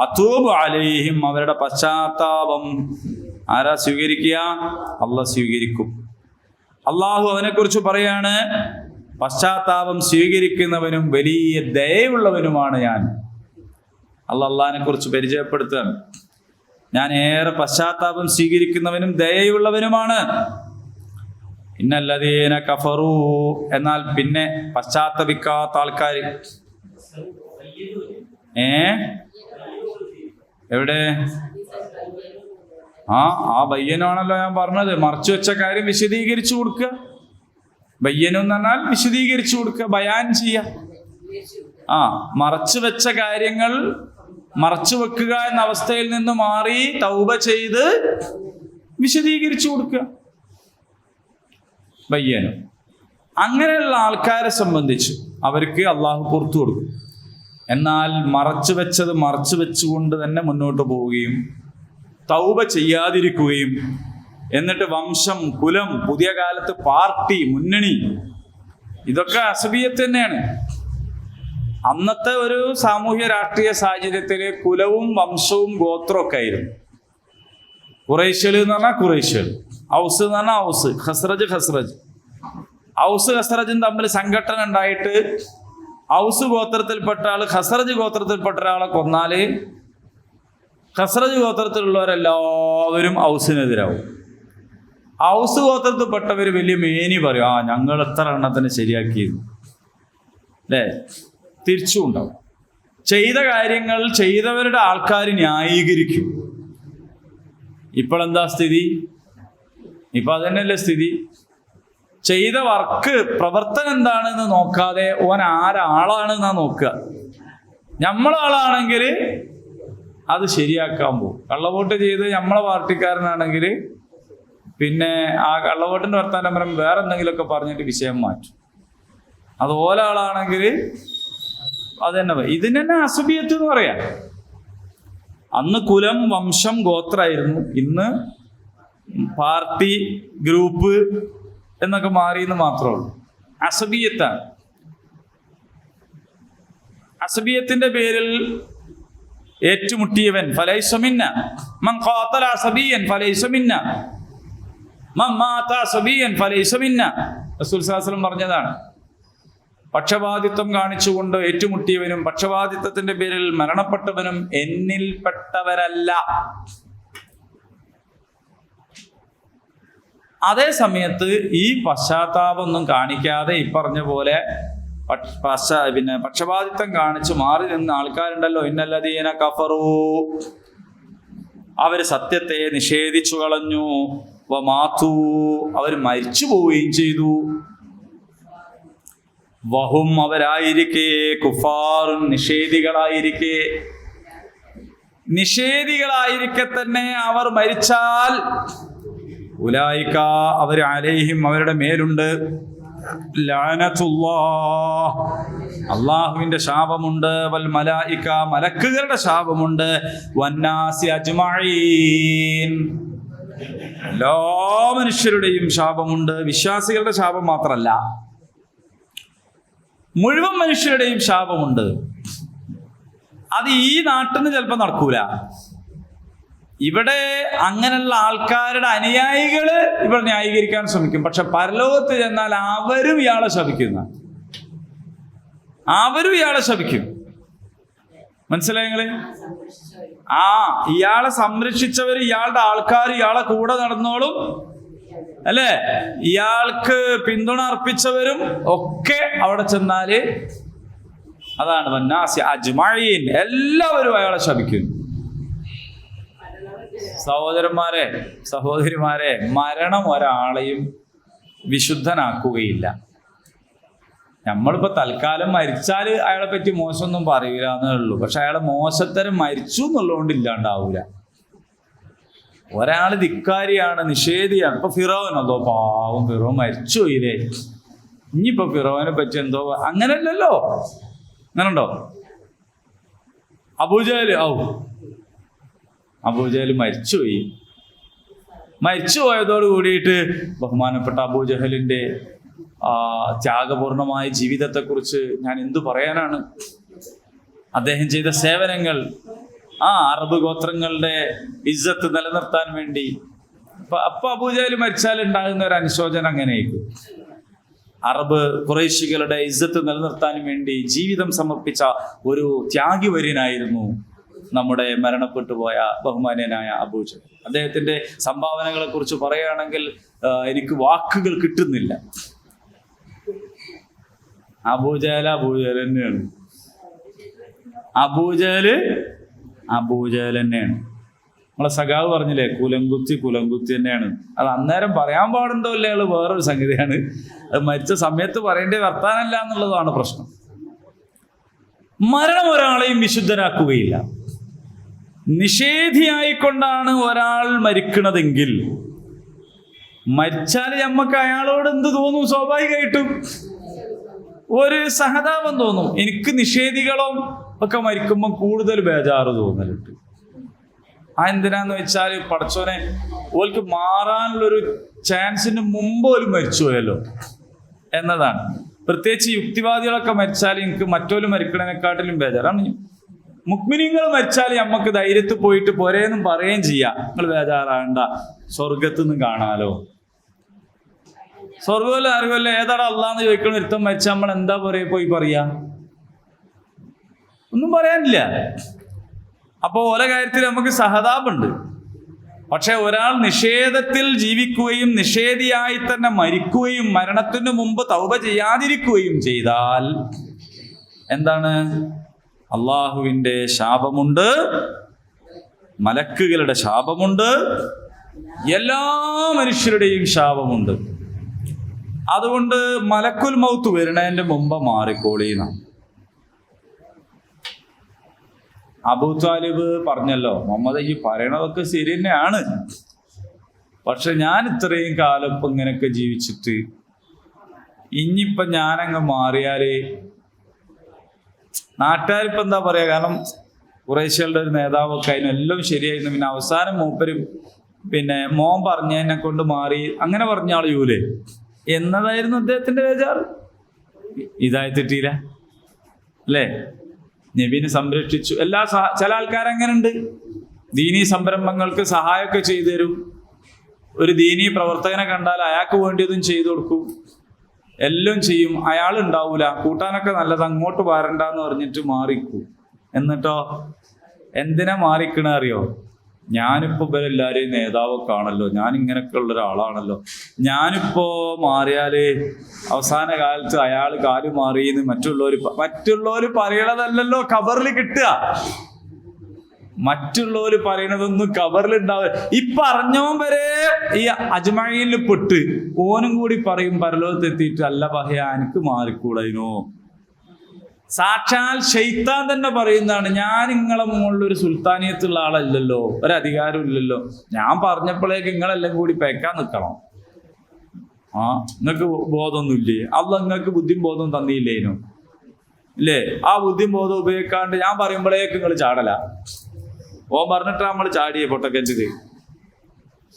Speaker 1: അതൂബു അലൈഹിം, അവരുടെ പശ്ചാത്താപം ആരാ സ്വീകരിക്കുക? അള്ളാഹ് സ്വീകരിക്കും. അള്ളാഹു അവനെക്കുറിച്ച് പറയാണ്, പശ്ചാത്താപം സ്വീകരിക്കുന്നവനും വലിയ ദയവുള്ളവനുമാണ് ഞാൻ. അള്ളാഹിനെ കുറിച്ച് പരിചയപ്പെടുത്തുകയാണ്. ഞാൻ ഏറെ പശ്ചാത്താപം സ്വീകരിക്കുന്നവനും ദയയുള്ളവനുമാണ്. ഇന്നല്ലദീന കഫറൂ, എന്നാൽ പിന്നെ പശ്ചാത്തപിക്കാത്ത ആൾക്കാർ. എവിടെ? ആ ബയ്യനാണല്ലോ ഞാൻ പറഞ്ഞത്. മറച്ചു വെച്ച കാര്യം വിശദീകരിച്ചു കൊടുക്കുക. ബയ്യനം എന്ന് പറഞ്ഞാൽ വിശദീകരിച്ചു കൊടുക്കുക, ബയാൻ ചെയ്യുക. മറച്ചു വെച്ച കാര്യങ്ങൾ മറച്ചു വെക്കുക എന്ന അവസ്ഥയിൽ നിന്ന് മാറി തൗബ ചെയ്ത് വിശദീകരിച്ചു കൊടുക്കുക, ബയ്യനം. അങ്ങനെയുള്ള ആൾക്കാരെ സംബന്ധിച്ച് അവർക്ക് അള്ളാഹു പുറത്തു കൊടുക്കും. എന്നാൽ മറച്ചു വെച്ചത് മറച്ചു വെച്ചുകൊണ്ട് തന്നെ മുന്നോട്ട് പോവുകയും തൗബ ചെയ്യാതിരിക്കുകയും എന്നിട്ട് വംശം, കുലം, പുതിയ കാലത്ത് പാർട്ടി, മുന്നണി, ഇതൊക്കെ അസബിയത്ത് തന്നെയാണ്. അന്നത്തെ ഒരു സാമൂഹ്യ രാഷ്ട്രീയ സാഹചര്യത്തില് കുലവും വംശവും ഗോത്രവും ഒക്കെ ആയിരുന്നു. ഖുറൈശികൾ എന്ന് പറഞ്ഞാൽ ഖുറൈശികൾ, ഔസ് എന്ന് പറഞ്ഞാൽ ഔസ്, ഖസ്റജ് ഖസ്റജ്. ഔസ് ഖസ്റജും തമ്മിൽ സംഘടന ഉണ്ടായിട്ട് ഔസ് ഗോത്രത്തിൽപ്പെട്ട ആള് ഖസ്റജ് ഗോത്രത്തിൽപ്പെട്ട ഒരാളെ കൊന്നാല് ഖസ്റജ് ഗോത്രത്തിലുള്ളവരെല്ലാവരും ഔസിനെതിരാവും. ഔസ് ഗോത്രത്തിൽപ്പെട്ടവർ വലിയ മേനി പറയും, ഞങ്ങൾ എത്ര എണ്ണത്തിന് ശരിയാക്കിയിരുന്നു, അല്ലേ? തിരിച്ചും ഉണ്ടാവും. ചെയ്ത കാര്യങ്ങൾ ചെയ്തവരുടെ ആൾക്കാർ ന്യായീകരിക്കും. ഇപ്പോഴെന്താ സ്ഥിതി? ഇപ്പൊ അതന്നെയല്ലേ സ്ഥിതി. ചെയ്ത വർക്ക്, പ്രവർത്തനം എന്താണെന്ന് നോക്കാതെ ഓൻ ആരാളാണെന്നാ നോക്കുക. നമ്മളാളാണെങ്കിൽ അത് ശരിയാക്കാൻ പോകും. കള്ളവോട്ട് ചെയ്ത് നമ്മളെ പാർട്ടിക്കാരനാണെങ്കിൽ പിന്നെ ആ കള്ളവോട്ടിന്റെ വർത്താനം പറയും വേറെ എന്തെങ്കിലുമൊക്കെ പറഞ്ഞിട്ട് വിഷയം മാറ്റും. അത് ഓലാളാണെങ്കിൽ അത് തന്നെ ഇതിന് തന്നെ അസബിയത്ത് എന്ന് പറയാം. അന്ന് കുലം, വംശം, ഗോത്രമായിരുന്നു. ഇന്ന് പാർട്ടി, ഗ്രൂപ്പ് എന്നൊക്കെ മാറിയെന്ന് മാത്രമേ ഉള്ളൂ. അസബിയത്താണ്. അസബിയത്തിന്റെ പേരിൽ ഏറ്റുമുട്ടിയവൻ ഫലൈസ മിന്ന, മൻ ഖാതല അസബിയൻ ഫലൈസ മിന്ന, മൻ മാത അസബിയൻ ഫലൈസ മിന്ന. റസൂൽ സ്വല്ലല്ലാഹു അലൈഹി വസല്ലം പറഞ്ഞതാണ്. പക്ഷപാതിത്വം കാണിച്ചുകൊണ്ട് ഏറ്റുമുട്ടിയവനും പക്ഷപാതിത്വത്തിന്റെ പേരിൽ മരണപ്പെട്ടവനും എന്നിൽപ്പെട്ടവരല്ല. അതേ സമയത്ത് ഈ പശ്ചാത്താപമൊന്നും കാണിക്കാതെ ഈ പറഞ്ഞ പോലെ പക്ഷപാതിത്വം കാണിച്ച് മാറി നിന്ന ആൾക്കാരുണ്ടല്ലോ, ഇന്നല്ലദീന കഫറൂ, അവര് സത്യത്തെ നിഷേധിച്ചു കളഞ്ഞു, വമാതു, അവർ മരിച്ചു പോവുകയും ചെയ്തു, വഹും, അവരായിരിക്കെ, കുഫാറുൻ, നിഷേധികളായിരിക്കെ തന്നെ അവർ മരിച്ചാൽ, ഉലൈക, അവർ അലൈഹിം, അവരുടെ മേലുണ്ട് ലഅനത്തുല്ലാഹ്, അല്ലാഹുവിന്റെ ശാപമുണ്ട്, വൽ മലായിക, മലക്കുകളുടെ ശാപമുണ്ട്, വന്നാസി അജ്മഈൻ, എല്ലാ മനുഷ്യരുടെയും ശാപമുണ്ട്. വിശ്വാസികളുടെ ശാപം മാത്രമല്ല, മുഴുവൻ മനുഷ്യരുടെയും ശാപമുണ്ട്. അത് ഈ നാട്ടിൽ നിന്ന് ചിലപ്പോൾ നടക്കൂല. ഇവിടെ അങ്ങനെയുള്ള ആൾക്കാരുടെ അനുയായികള് ഇവിടെ ന്യായീകരിക്കാൻ ശ്രമിക്കും. പക്ഷെ പരലോകത്ത് ചെന്നാൽ അവരും ഇയാളെ ശപിക്കും. മനസ്സിലായി നിങ്ങള്? ഇയാളെ സംരക്ഷിച്ചവര്, ഇയാളുടെ ആൾക്കാർ ഇയാളെ കൂടെ നടന്നോളും, അല്ലേ? ഇയാൾക്ക് പിന്തുണ അർപ്പിച്ചവരും ഒക്കെ അവിടെ ചെന്നാല് അതാണ് വന്നാസി അജ്മഈൻ, എല്ലാവരും അയാളെ ശപിക്കുന്നു. സഹോദരന്മാരെ, സഹോദരിമാരെ, മരണം ഒരാളെയും വിശുദ്ധനാക്കുകയില്ല. നമ്മളിപ്പോ തൽക്കാലം മരിച്ചാൽ അയാളെ പറ്റി മോശമൊന്നും പറയൂല എന്നേ ഉള്ളൂ. പക്ഷെ അയാളെ മോശത്തരം മരിച്ചു എന്നുള്ളതുകൊണ്ട് ഇല്ലാണ്ടാവൂല. ഒരാള് ധിക്കാരിയാണ്, നിഷേധിയാണ്. ഇപ്പൊ ഫിറോൻ, അതോ പാവം ഫിറോൻ മരിച്ചു പോയില്ലേ, ഇനിയിപ്പോ ഫിറോനെ പറ്റി എന്തോ, അങ്ങനല്ലല്ലോ. അങ്ങനുണ്ടോ? അബൂജഹൽ, അബൂജഹൽ മരിച്ചുപോയി. മരിച്ചു പോയതോട് കൂടിയിട്ട് ബഹുമാനപ്പെട്ട അബൂജഹലിന്റെ ത്യാഗപൂർണമായ ജീവിതത്തെക്കുറിച്ച് ഞാൻ എന്തു പറയാനാണ്. അദ്ദേഹം ചെയ്ത സേവനങ്ങൾ, അറബ് ഗോത്രങ്ങളുടെ ഇസ്സത്ത് നിലനിർത്താൻ വേണ്ടി. അപ്പൊ അബൂജഹൽ മരിച്ചാൽ ഉണ്ടാകുന്ന ഒരു അനുശോചനം അങ്ങനെയായിരിക്കും. അറബ് ഖുറൈശികളുടെ ഇസ്സത്ത് നിലനിർത്താൻ വേണ്ടി ജീവിതം സമർപ്പിച്ച ഒരു ത്യാഗിവര്യനായിരുന്നു നമ്മുടെ മരണപ്പെട്ടു പോയ ബഹുമാന്യനായ അബൂജഹൽ. അദ്ദേഹത്തിന്റെ സംഭാവനകളെ കുറിച്ച് പറയുകയാണെങ്കിൽ എനിക്ക് വാക്കുകൾ കിട്ടുന്നില്ല. അബൂജഹൽ തന്നെയാണ്. അബൂജഹൽ തന്നെയാണ്. നമ്മളെ സഖാവ് പറഞ്ഞില്ലേ, കുലംകുത്തി തന്നെയാണ്. അത് അന്നേരം പറയാൻ പാടുണ്ടോ ഇല്ലേ വേറൊരു സംഗതിയാണ്. അത് മരിച്ച സമയത്ത് പറയേണ്ട വർത്താനല്ല എന്നുള്ളതാണ് പ്രശ്നം. മരണം ഒരാളെയും വിശുദ്ധനാക്കുകയില്ല. നിഷേധിയായിക്കൊണ്ടാണ് ഒരാൾ മരിക്കണതെങ്കിൽ മരിച്ചാൽ നമ്മക്ക് അയാളോട് എന്ത് തോന്നും? സ്വാഭാവികമായിട്ടും ഒരു സഹതാപം തോന്നും. എനിക്ക് നിഷേധികളും ഒക്കെ മരിക്കുമ്പോൾ കൂടുതൽ ബേജാറ് തോന്നലുണ്ട്. എന്തിനാന്ന് വെച്ചാൽ പടച്ചോനെ ഓൾക്ക് മാറാനുള്ളൊരു ചാൻസിന് മുമ്പ് ഓല് മരിച്ചു പോയല്ലോ എന്നതാണ്. പ്രത്യേകിച്ച് യുക്തിവാദികളൊക്കെ മരിച്ചാൽ എനിക്ക് മറ്റോലും മരിക്കണതിനെക്കാട്ടിലും ബേജാറാണ്. മുഅ്മിനീങ്ങൾ മരിച്ചാൽ നമുക്ക് ധൈര്യത്തിൽ പോയിട്ട് പോരേന്നും പറയുകയും ചെയ്യാം, നിങ്ങൾ ബേജാറാകണ്ട, സ്വർഗത്ത് നിന്ന് കാണാലോ. സ്വർഗമല്ല അറിവല്ല ഏതാടാ അള്ളാന്ന് ചോദിക്കണ ഒരുത്തം മരിച്ചാൽ നമ്മൾ എന്താ പോയി പറയാ? ഒന്നും പറയാനില്ല. അപ്പോൾ ഓരോ കാര്യത്തിൽ നമുക്ക് സഹതാപുണ്ട്. പക്ഷെ ഒരാൾ നിഷേധത്തിൽ ജീവിക്കുകയും നിഷേധിയായി തന്നെ മരിക്കുകയും മരണത്തിന് മുമ്പ് തൗബ ചെയ്യാതിരിക്കുകയും ചെയ്താൽ എന്താണ്? അള്ളാഹുവിൻ്റെ ശാപമുണ്ട്, മലക്കുകളുടെ ശാപമുണ്ട്, എല്ലാ മനുഷ്യരുടെയും ശാപമുണ്ട്. അതുകൊണ്ട് മലക്കുൽ മൗത്ത് വരുന്നതിന്റെ മുമ്പ് മാറിക്കോളീന്നാണ്. അബൂ താലിബ് പറഞ്ഞല്ലോ, മുഹമ്മദ് ഈ പറയണതൊക്കെ ശരി തന്നെയാണ്, പക്ഷെ ഞാൻ ഇത്രയും കാലം ഇപ്പം ഇങ്ങനെയൊക്കെ ജീവിച്ചിട്ട് ഇനിയിപ്പം ഞാനങ്ങ് മാറിയാല് നാട്ടുകാരിപ്പം എന്താ പറയാ? കാരണം ഖുറൈശികളുടെ ഒരു നേതാവൊക്കെ അതിനെല്ലാം ശരിയായിരുന്നു. പിന്നെ അവസാനം മൂപ്പരും മോൻ പറഞ്ഞതിനെ കൊണ്ട് മാറി, അങ്ങനെ പറഞ്ഞ ആളൂലേ എന്നതായിരുന്നു അദ്ദേഹത്തിന്റെ ബേജാറ്. ഇതായിത്തിട്ടില്ല അല്ലേ? നബീനെ സംരക്ഷിച്ചു. ചില ആൾക്കാരങ്ങനെ ഉണ്ട്, ദീനീ സംരംഭങ്ങൾക്ക് സഹായമൊക്കെ ചെയ്തു തരും. ഒരു ദീനീ പ്രവർത്തകനെ കണ്ടാൽ അയാൾക്ക് വേണ്ടിയതും ചെയ്തു കൊടുക്കും, എല്ലാം ചെയ്യും. അയാൾ ഉണ്ടാവൂല, കൂട്ടാനൊക്കെ നല്ലത്, അങ്ങോട്ട് വരണ്ടെന്ന് പറഞ്ഞിട്ട് മാറിക്കൂ. എന്നിട്ടോ എന്തിനാ മാറിക്കണ അറിയോ? ഞാനിപ്പോ ഇവരെല്ലാരെയും നേതാവൊക്കെ ആണല്ലോ, ഞാൻ ഇങ്ങനെയൊക്കെ ഉള്ള ഒരാളാണല്ലോ, ഞാനിപ്പോ മാറിയാല് അവസാന കാലത്ത് അയാൾ കാല് മാറിയെന്ന് മറ്റുള്ളവര് പറയണതല്ലല്ലോ ഖബറിൽ കിട്ടുക. മറ്റുള്ളവര് പറയണതൊന്നും ഖബറിൽ ഉണ്ടാവുക. ഈ പറഞ്ഞവൻ വരെ ഈ അജ്മഈനിൽ പെട്ട് ഓനും കൂടി പറയും പരലോകത്തെത്തിയിട്ട്, അല്ല പഹയ എനിക്ക് മാറിക്കൂടായിനോ. സാക്ഷാൽ ശൈത്താൻ തന്നെ പറയുന്നതാണ്, ഞാൻ നിങ്ങളെ മുകളിലൊരു സുൽത്താനിയത്തുള്ള ആളല്ലല്ലോ, ഒരധികാരം ഇല്ലല്ലോ, ഞാൻ പറഞ്ഞപ്പോഴേക്ക് നിങ്ങളെല്ലാം കൂടി പേക്കാൻ നിൽക്കണം. നിങ്ങൾക്ക് ബോധമൊന്നുമില്ലേ? അള്ളാഹ് നിങ്ങൾക്ക് ബുദ്ധിയും ബോധവും തന്നില്ലേനു ഇല്ലേ? ആ ബുദ്ധിയും ബോധം ഉപയോഗിക്കാണ്ട് ഞാൻ പറയുമ്പോഴേക്ക് നിങ്ങൾ ചാടല. ഓൻ പറഞ്ഞിട്ടാ നമ്മൾ ചാടിയേ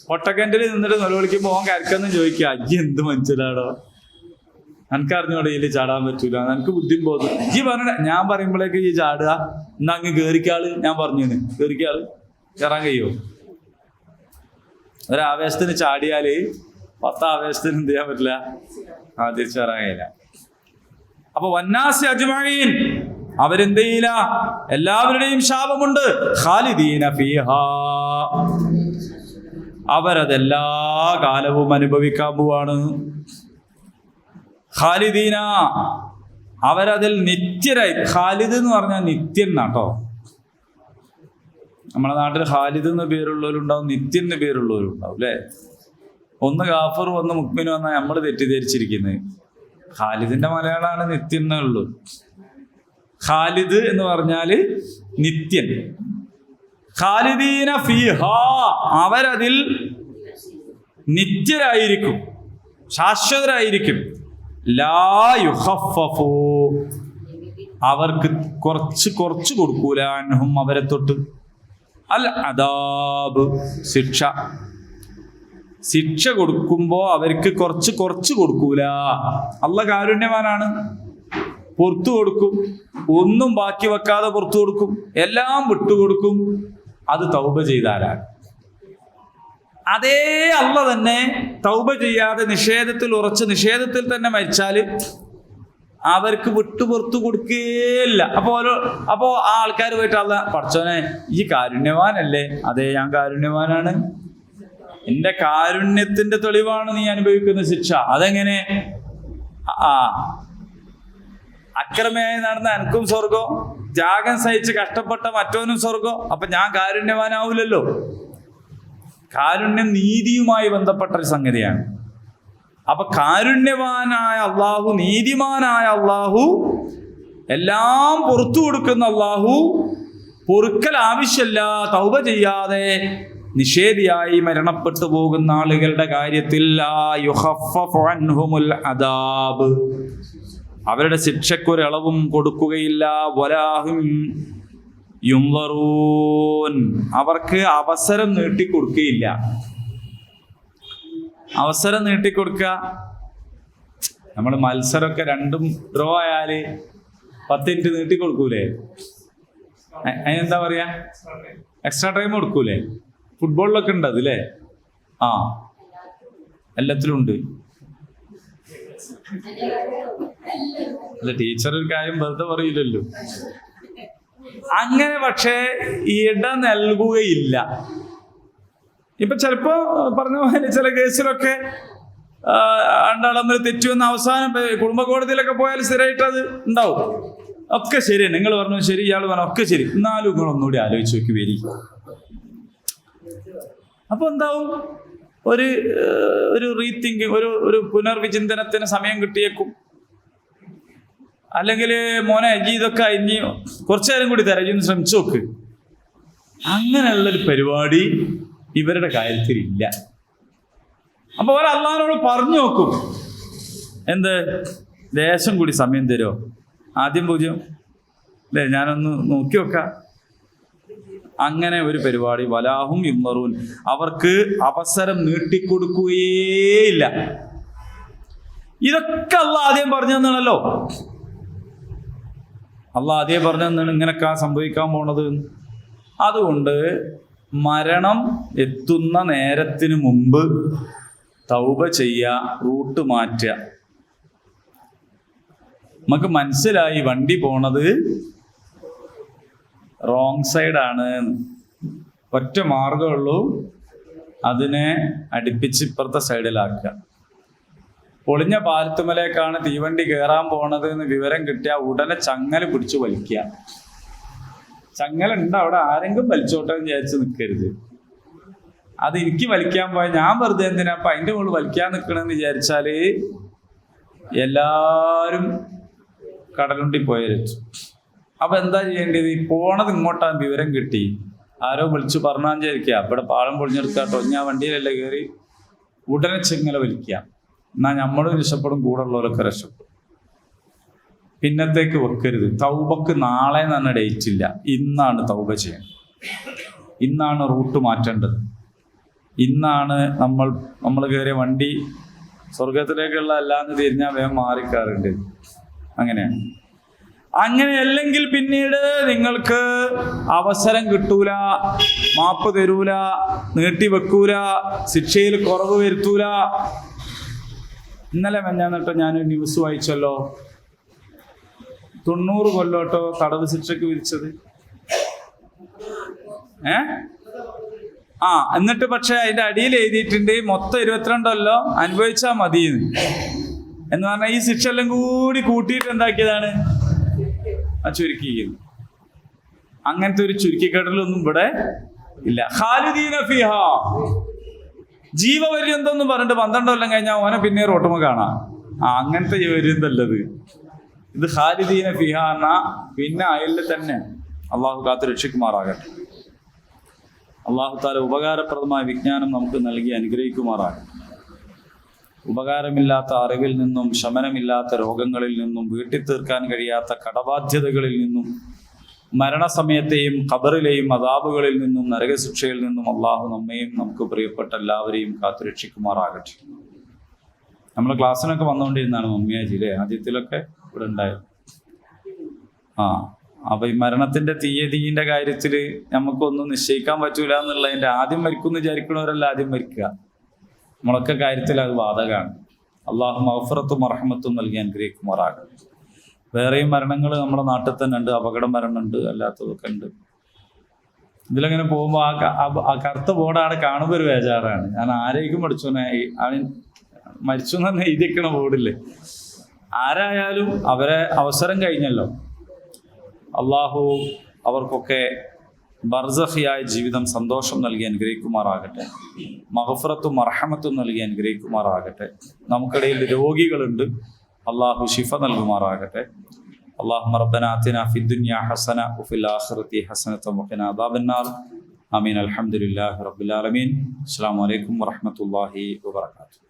Speaker 1: പൊട്ടക്കിണറ്റിൽ നിന്നിട്ട് നിലവിളിക്കുമ്പോൾ ഓൻ കരക്കെന്ന് ചോദിക്കുക, അജ്ജി എന്ത് മനസ്സിലാടോ, എനിക്കറിഞ്ഞോടെ ഇതിൽ ചാടാൻ പറ്റൂല, എനിക്ക് ബുദ്ധിയും ബോധം. ഈ പറഞ്ഞ ഞാൻ പറയുമ്പോഴേക്ക് ഈ ചാടുക, എന്നാ അങ്ങ് കേറിക്കാള്, ഞാൻ പറഞ്ഞു കേറിക്കാള്, കയറാൻ കഴിയുമോ? ഒരാവേശത്തിന് ചാടിയാല് 10 ആവേശത്തിന് എന്ത് ചെയ്യാൻ പറ്റില്ല, തിരിച്ചറിയാൻ കഴിയില്ല. അപ്പൊ വന്നാസി അജ്മഈൻ, അവരെന്ത് ചെയ്യില്ല, എല്ലാവരുടെയും ശാപമുണ്ട്. ഖാലിദീന ഫീഹാ, അവരതെല്ലാ കാലവും അനുഭവിക്കാൻ പോവാണ്. ഖാലിദീന, അവരതിൽ നിത്യരായി. ഖാലിദ് എന്ന് പറഞ്ഞാൽ നിത്യൻ എന്നാട്ടോ. നമ്മുടെ നാട്ടിൽ ഖാലിദ് എന്ന് പേരുള്ളവരുണ്ടാവും, നിത്യൻ എന്ന് പേരുള്ളവരുണ്ടാവും അല്ലേ? ഒന്ന് കാഫറും ഒന്ന് മുഅ്മിനും വന്നാൽ നമ്മൾ തെറ്റിദ്ധരിച്ചിരിക്കുന്നത്. ഖാലിദിന്റെ മലയാളമാണ് നിത്യൻ എന്നേ ഉള്ളൂ. ഖാലിദ് എന്ന് പറഞ്ഞാല് നിത്യൻ. ഖാലിദീന ഫീഹാ, അവരതിൽ നിത്യരായിരിക്കും, ശാശ്വതരായിരിക്കും. ലാ യുഖഫഫു, അവർക്ക് കുറച്ച് കൊടുക്കൂല, അൻഹും അവരെ തൊട്ട്, അൽ അദാബ് ശിക്ഷ കൊടുക്കുമ്പോ അവർക്ക് കുറച്ച് കൊടുക്കൂല. അല്ലാഹ് കാരുണ്യവാനാണ്, പുറത്തു കൊടുക്കും, ഒന്നും ബാക്കി വെക്കാതെ പുറത്തു കൊടുക്കും, എല്ലാം വിട്ടുകൊടുക്കും. അത് തൗബ ചെയ്താലാണ്. അതേ അല്ലാഹ് തന്നെ തൗബ ചെയ്യാതെ നിഷേധത്തിൽ ഉറച്ച് നിഷേധത്തിൽ തന്നെ മരിച്ചാല് അവർക്ക് പുറത്തു കൊടുക്കുകയില്ല. അപ്പോ ആ ആൾക്കാർ പോയിട്ട് അല്ലാഹ്, പടച്ചോനെ ഈ കാരുണ്യവാനല്ലേ? അതെ, ഞാൻ കാരുണ്യവാനാണ്, എന്റെ കാരുണ്യത്തിന്റെ തെളിവാണ് നീ അനുഭവിക്കുന്ന ശിക്ഷ. അതെങ്ങനെ? അക്രമമായി നടന്ന എനിക്കും സ്വർഗം, ത്യാഗം സഹിച്ച് കഷ്ടപ്പെട്ട മറ്റവനും സ്വർഗം. അപ്പൊ ഞാൻ കാരുണ്യവാനാവൂലല്ലോ. കാരുണ്യം നീതിയുമായി ബന്ധപ്പെട്ട ഒരു സംഗതിയാണ്. അപ്പൊ കാരുണ്യവാനായ അള്ളാഹു, നീതിമാനായ അള്ളാഹു, എല്ലാം പുറത്തു കൊടുക്കുന്ന അള്ളാഹു, പൊറുക്കൽ ആവശ്യമില്ല തൗബ ചെയ്യാതെ നിഷേധിയായി മരണപ്പെട്ടു പോകുന്ന ആളുകളുടെ കാര്യത്തിൽ അദാബ്, അവരുടെ ശിക്ഷയ്ക്കൊരളവും കൊടുക്കുകയില്ല. വലാഹും യുൻളറൂൻ, അവർക്ക് അവസരം നീട്ടിക്കൊടുക്കുകയില്ല. അവസരം നീട്ടിക്കൊടുക്കുക, നമ്മൾ മത്സരമൊക്കെ രണ്ടും ഡ്രോ ആയാല് 10 മിനിറ്റ് നീട്ടിക്കൊടുക്കൂലേ? അതിനെന്താ പറയാ? എക്സ്ട്രാ ടൈം കൊടുക്കൂലേ? ഫുട്ബോളിലൊക്കെ ഉണ്ട് അതില്ലേ? എല്ലാത്തിലും ഉണ്ട്. അല്ല, ടീച്ചർ ഒരു കാര്യം വെറുതെ പറയില്ലല്ലോ. അങ്ങനെ പക്ഷേ ഇട നൽകുകയില്ല. ഇപ്പൊ ചിലപ്പോ പറഞ്ഞ പോലെ ചില കേസിലൊക്കെ രണ്ടാളമ്മൽ തെറ്റുവെന്ന അവസാനം കുടുംബ കോടതിയിലൊക്കെ പോയാൽ സ്ഥിരമായിട്ട് അത് ഉണ്ടാവും. ഒക്കെ ശരിയാണ്, നിങ്ങൾ പറഞ്ഞു ശരി, ഇയാൾ പറഞ്ഞു ഒക്കെ ശരി, എന്നാലും നിങ്ങൾ ഒന്നുകൂടി ആലോചിച്ച് നോക്കി വരി. അപ്പൊ എന്താവും? ഒരു റീതിങ്കിങ്, ഒരു പുനർവിചിന്തനത്തിന് സമയം കിട്ടിയേക്കും. അല്ലെങ്കിൽ മോനെ ഇനി ഇതൊക്കെ ഇനി കുറച്ചു നേരം കൂടി തരാം, ഇനി ശ്രമിച്ചു നോക്ക്. അങ്ങനെയുള്ളൊരു പരിപാടി ഇവരുടെ കാര്യത്തിലില്ല. അപ്പൊ അവർ അള്ളാഹിനോട് പറഞ്ഞു നോക്കും, എന്ത് ലേശം കൂടി സമയം തരുമോ? ആദ്യം 0 അല്ലേ, ഞാനൊന്ന് നോക്കി നോക്കാം. അങ്ങനെ ഒരു പരിപാടി. വലാഹും യുൻളറൂൻ, അവർക്ക് അവസരം നീട്ടിക്കൊടുക്കുകയേയില്ല. ഇതൊക്കെ അള്ളാഹ് ആദ്യം പറഞ്ഞു തന്നാണല്ലോ. അള്ളാഹ് ആദ്യം പറഞ്ഞു തന്നാണ് ഇങ്ങനൊക്കെ സംഭവിക്കാൻ പോണത്. അതുകൊണ്ട് മരണം എത്തുന്ന നേരത്തിന് മുമ്പ് തൗബ ചെയ്യുക, റൂട്ട് മാറ്റുക. നമുക്ക് മനസ്സിലായി വണ്ടി പോണത് റോങ് സൈഡാണ്. ഒറ്റ മാർഗമുള്ളൂ, അതിനെ അടുപ്പിച്ച് ഇപ്പുറത്തെ സൈഡിലാക്കുക. പൊളിഞ്ഞ പാലത്തുമലേക്കാണ് തീവണ്ടി കയറാൻ പോണത് എന്ന് വിവരം കിട്ടിയ ഉടനെ ചങ്ങല പിടിച്ച് വലിക്കുക. ചങ്ങല ഉണ്ട് അവിടെ, ആരെങ്കിലും വലിച്ചോട്ടെ എന്ന് വിചാരിച്ച് നിൽക്കരുത്. അത് എനിക്ക് വലിക്കാൻ പോയ ഞാൻ വെറുതെ എന്തിനാ അപ്പൊ അതിൻ്റെ മുകളിൽ വലിക്കാൻ നിൽക്കണമെന്ന് വിചാരിച്ചാല് എല്ലാവരും കടലുണ്ടി പോയരച്ചു. അപ്പൊ എന്താ ചെയ്യേണ്ടത്? പോണത് ഇങ്ങോട്ടാണ് വിവരം കിട്ടി, ആരോ വിളിച്ചു പറഞ്ഞാൽ വിചാരിക്കുക ഇവിടെ പാളം പൊളിഞ്ഞെടുക്കാട്ടോ, ഞാൻ വണ്ടിയിലല്ലേ കയറി, ഉടനെ ചെങ്ങല വലിക്കുക. എന്നാ നമ്മളും രക്ഷപ്പെടും, കൂടെ ഉള്ളവരൊക്കെ രക്ഷപ്പെടും. പിന്നത്തേക്ക് വെക്കരുത്. തൗബക്ക് നാളെ തന്നെ ഡേറ്റ് ഇല്ല, ഇന്നാണ് തൗബ ചെയ്യേണ്ടത്. ഇന്നാണ് റൂട്ട് മാറ്റേണ്ടത്. ഇന്നാണ് നമ്മൾ കയറിയ വണ്ടി സ്വർഗത്തിലേക്കുള്ള അല്ലാന്ന് തിരിഞ്ഞാൽ വേഗം മാറിക്കാറുണ്ട്. അങ്ങനെയാണ്. അങ്ങനെയല്ലെങ്കിൽ പിന്നീട് നിങ്ങൾക്ക് അവസരം കിട്ടൂല, മാപ്പ് തരൂല, നീട്ടിവെക്കൂല, ശിക്ഷയിൽ കുറവ് വരുത്തൂല. ഇന്നലെ മെഞ്ഞാന്നിട്ട് ഞാനൊരു ന്യൂസ് വായിച്ചല്ലോ, 90 കൊല്ലോട്ടോ തടവ് ശിക്ഷയ്ക്ക് വിധിച്ചത്. എന്നിട്ട് പക്ഷെ അതിന്റെ അടിയിൽ എഴുതിയിട്ടുണ്ട് മൊത്തം 22 കൊല്ലം അനുഭവിച്ചാൽ മതി എന്ന് പറഞ്ഞാൽ ഈ ശിക്ഷ എല്ലാം കൂടി കൂട്ടിയിട്ട് എന്താക്കിയതാണ് ചുരുക്കിയിരിക്കുന്നത്. അങ്ങനത്തെ ഒരു ചുരുക്കിക്കെട്ടലൊന്നും ഇവിടെ ഇല്ല. ഖാലിദീന ഫീഹാ, ജീവപര്യന്തം എന്ന് പറഞ്ഞിട്ട് 12 കൊല്ലം കഴിഞ്ഞാൽ ഓനെ പിന്നെ റോട്ടുമ കാണാം. അങ്ങനത്തെ വരുന്നല്ലത്. ഇത് ഖാലിദീന ഫിഹ എന്ന പിന്നെ അയലിൽ തന്നെ. അള്ളാഹു കാത്ത് രക്ഷിക്കുമാറാകട്ടെ. അള്ളാഹു താല ഉപകാരപ്രദമായ വിജ്ഞാനം നമുക്ക് നൽകി അനുഗ്രഹിക്കുമാറാകട്ടെ. ഉപകാരമില്ലാത്ത അറിവിൽ നിന്നും, ശമനമില്ലാത്ത രോഗങ്ങളിൽ നിന്നും, വീട്ടിൽ തീർക്കാൻ കഴിയാത്ത കടബാധ്യതകളിൽ നിന്നും, മരണസമയത്തെയും ഖബറിലെയും അദാബുകളിൽ നിന്നും, നരകശിക്ഷയിൽ നിന്നും അള്ളാഹു നമ്മയും നമുക്ക് പ്രിയപ്പെട്ട എല്ലാവരെയും കാത്തുരക്ഷിക്കുമാറാകട്ടെ. നമ്മൾ ക്ലാസ്സിനൊക്കെ വന്നുകൊണ്ടിരുന്നതാണ് മമ്മിയാജിയിലെ ആദ്യത്തിലൊക്കെ ഇവിടെ ഉണ്ടായത്. അപ്പൊ ഈ മരണത്തിന്റെ തീയതിന്റെ കാര്യത്തിൽ നമുക്കൊന്നും നിശ്ചയിക്കാൻ പറ്റൂല എന്നുള്ളതിന്റെ ആദ്യം മരിക്കും എന്ന് വിചാരിക്കണവരല്ല ആദ്യം മരിക്കുക. നമ്മളൊക്കെ കാര്യത്തിൽ അത് ബാധകമാണ്. അള്ളാഹു മഗ്ഫിറത്തും റഹ്മത്തും നൽകി അനുഗ്രഹിക്കുമാറാകട്ടെ. വേറെയും മരണങ്ങൾ നമ്മുടെ നാട്ടിൽ തന്നെ ഉണ്ട്. അപകട മരണമുണ്ട്, അല്ലാത്തതൊക്കെ ഉണ്ട്. ഇതിലങ്ങനെ പോകുമ്പോൾ ആ കറുത്ത ബോർഡാണ് കാണുമ്പോൾ ഒരു ബേജാറാണ്. ഞാൻ ആരേക്കും പഠിച്ചോനെ മരിച്ചു എന്ന് തന്നെ എഴുതിക്കണ ബോർഡില്ലേ. ആരായാലും അവരെ അവസരം കഴിഞ്ഞല്ലോ. അള്ളാഹു അവർക്കൊക്കെ ബർസഖിയായ ജീവിതം സന്തോഷം നൽകി അനുഗ്രഹിക്കുമാറാകട്ടെ. മഗ്ഫിറത്തും മർഹമത്തും നൽകി അനുഗ്രഹിക്കുമാറാകട്ടെ. നമുക്കിടയിൽ രോഗികളുണ്ട്, അള്ളാഹു ശിഫ നൽകുമാറാകട്ടെ. اللهم ربنا آتنا في الدنيا حسنة وفي الآخرة حسنة وقنا عذاب النار. آمين. الحمد لله رب العالمين. السلام عليكم ورحمة الله وبركاته.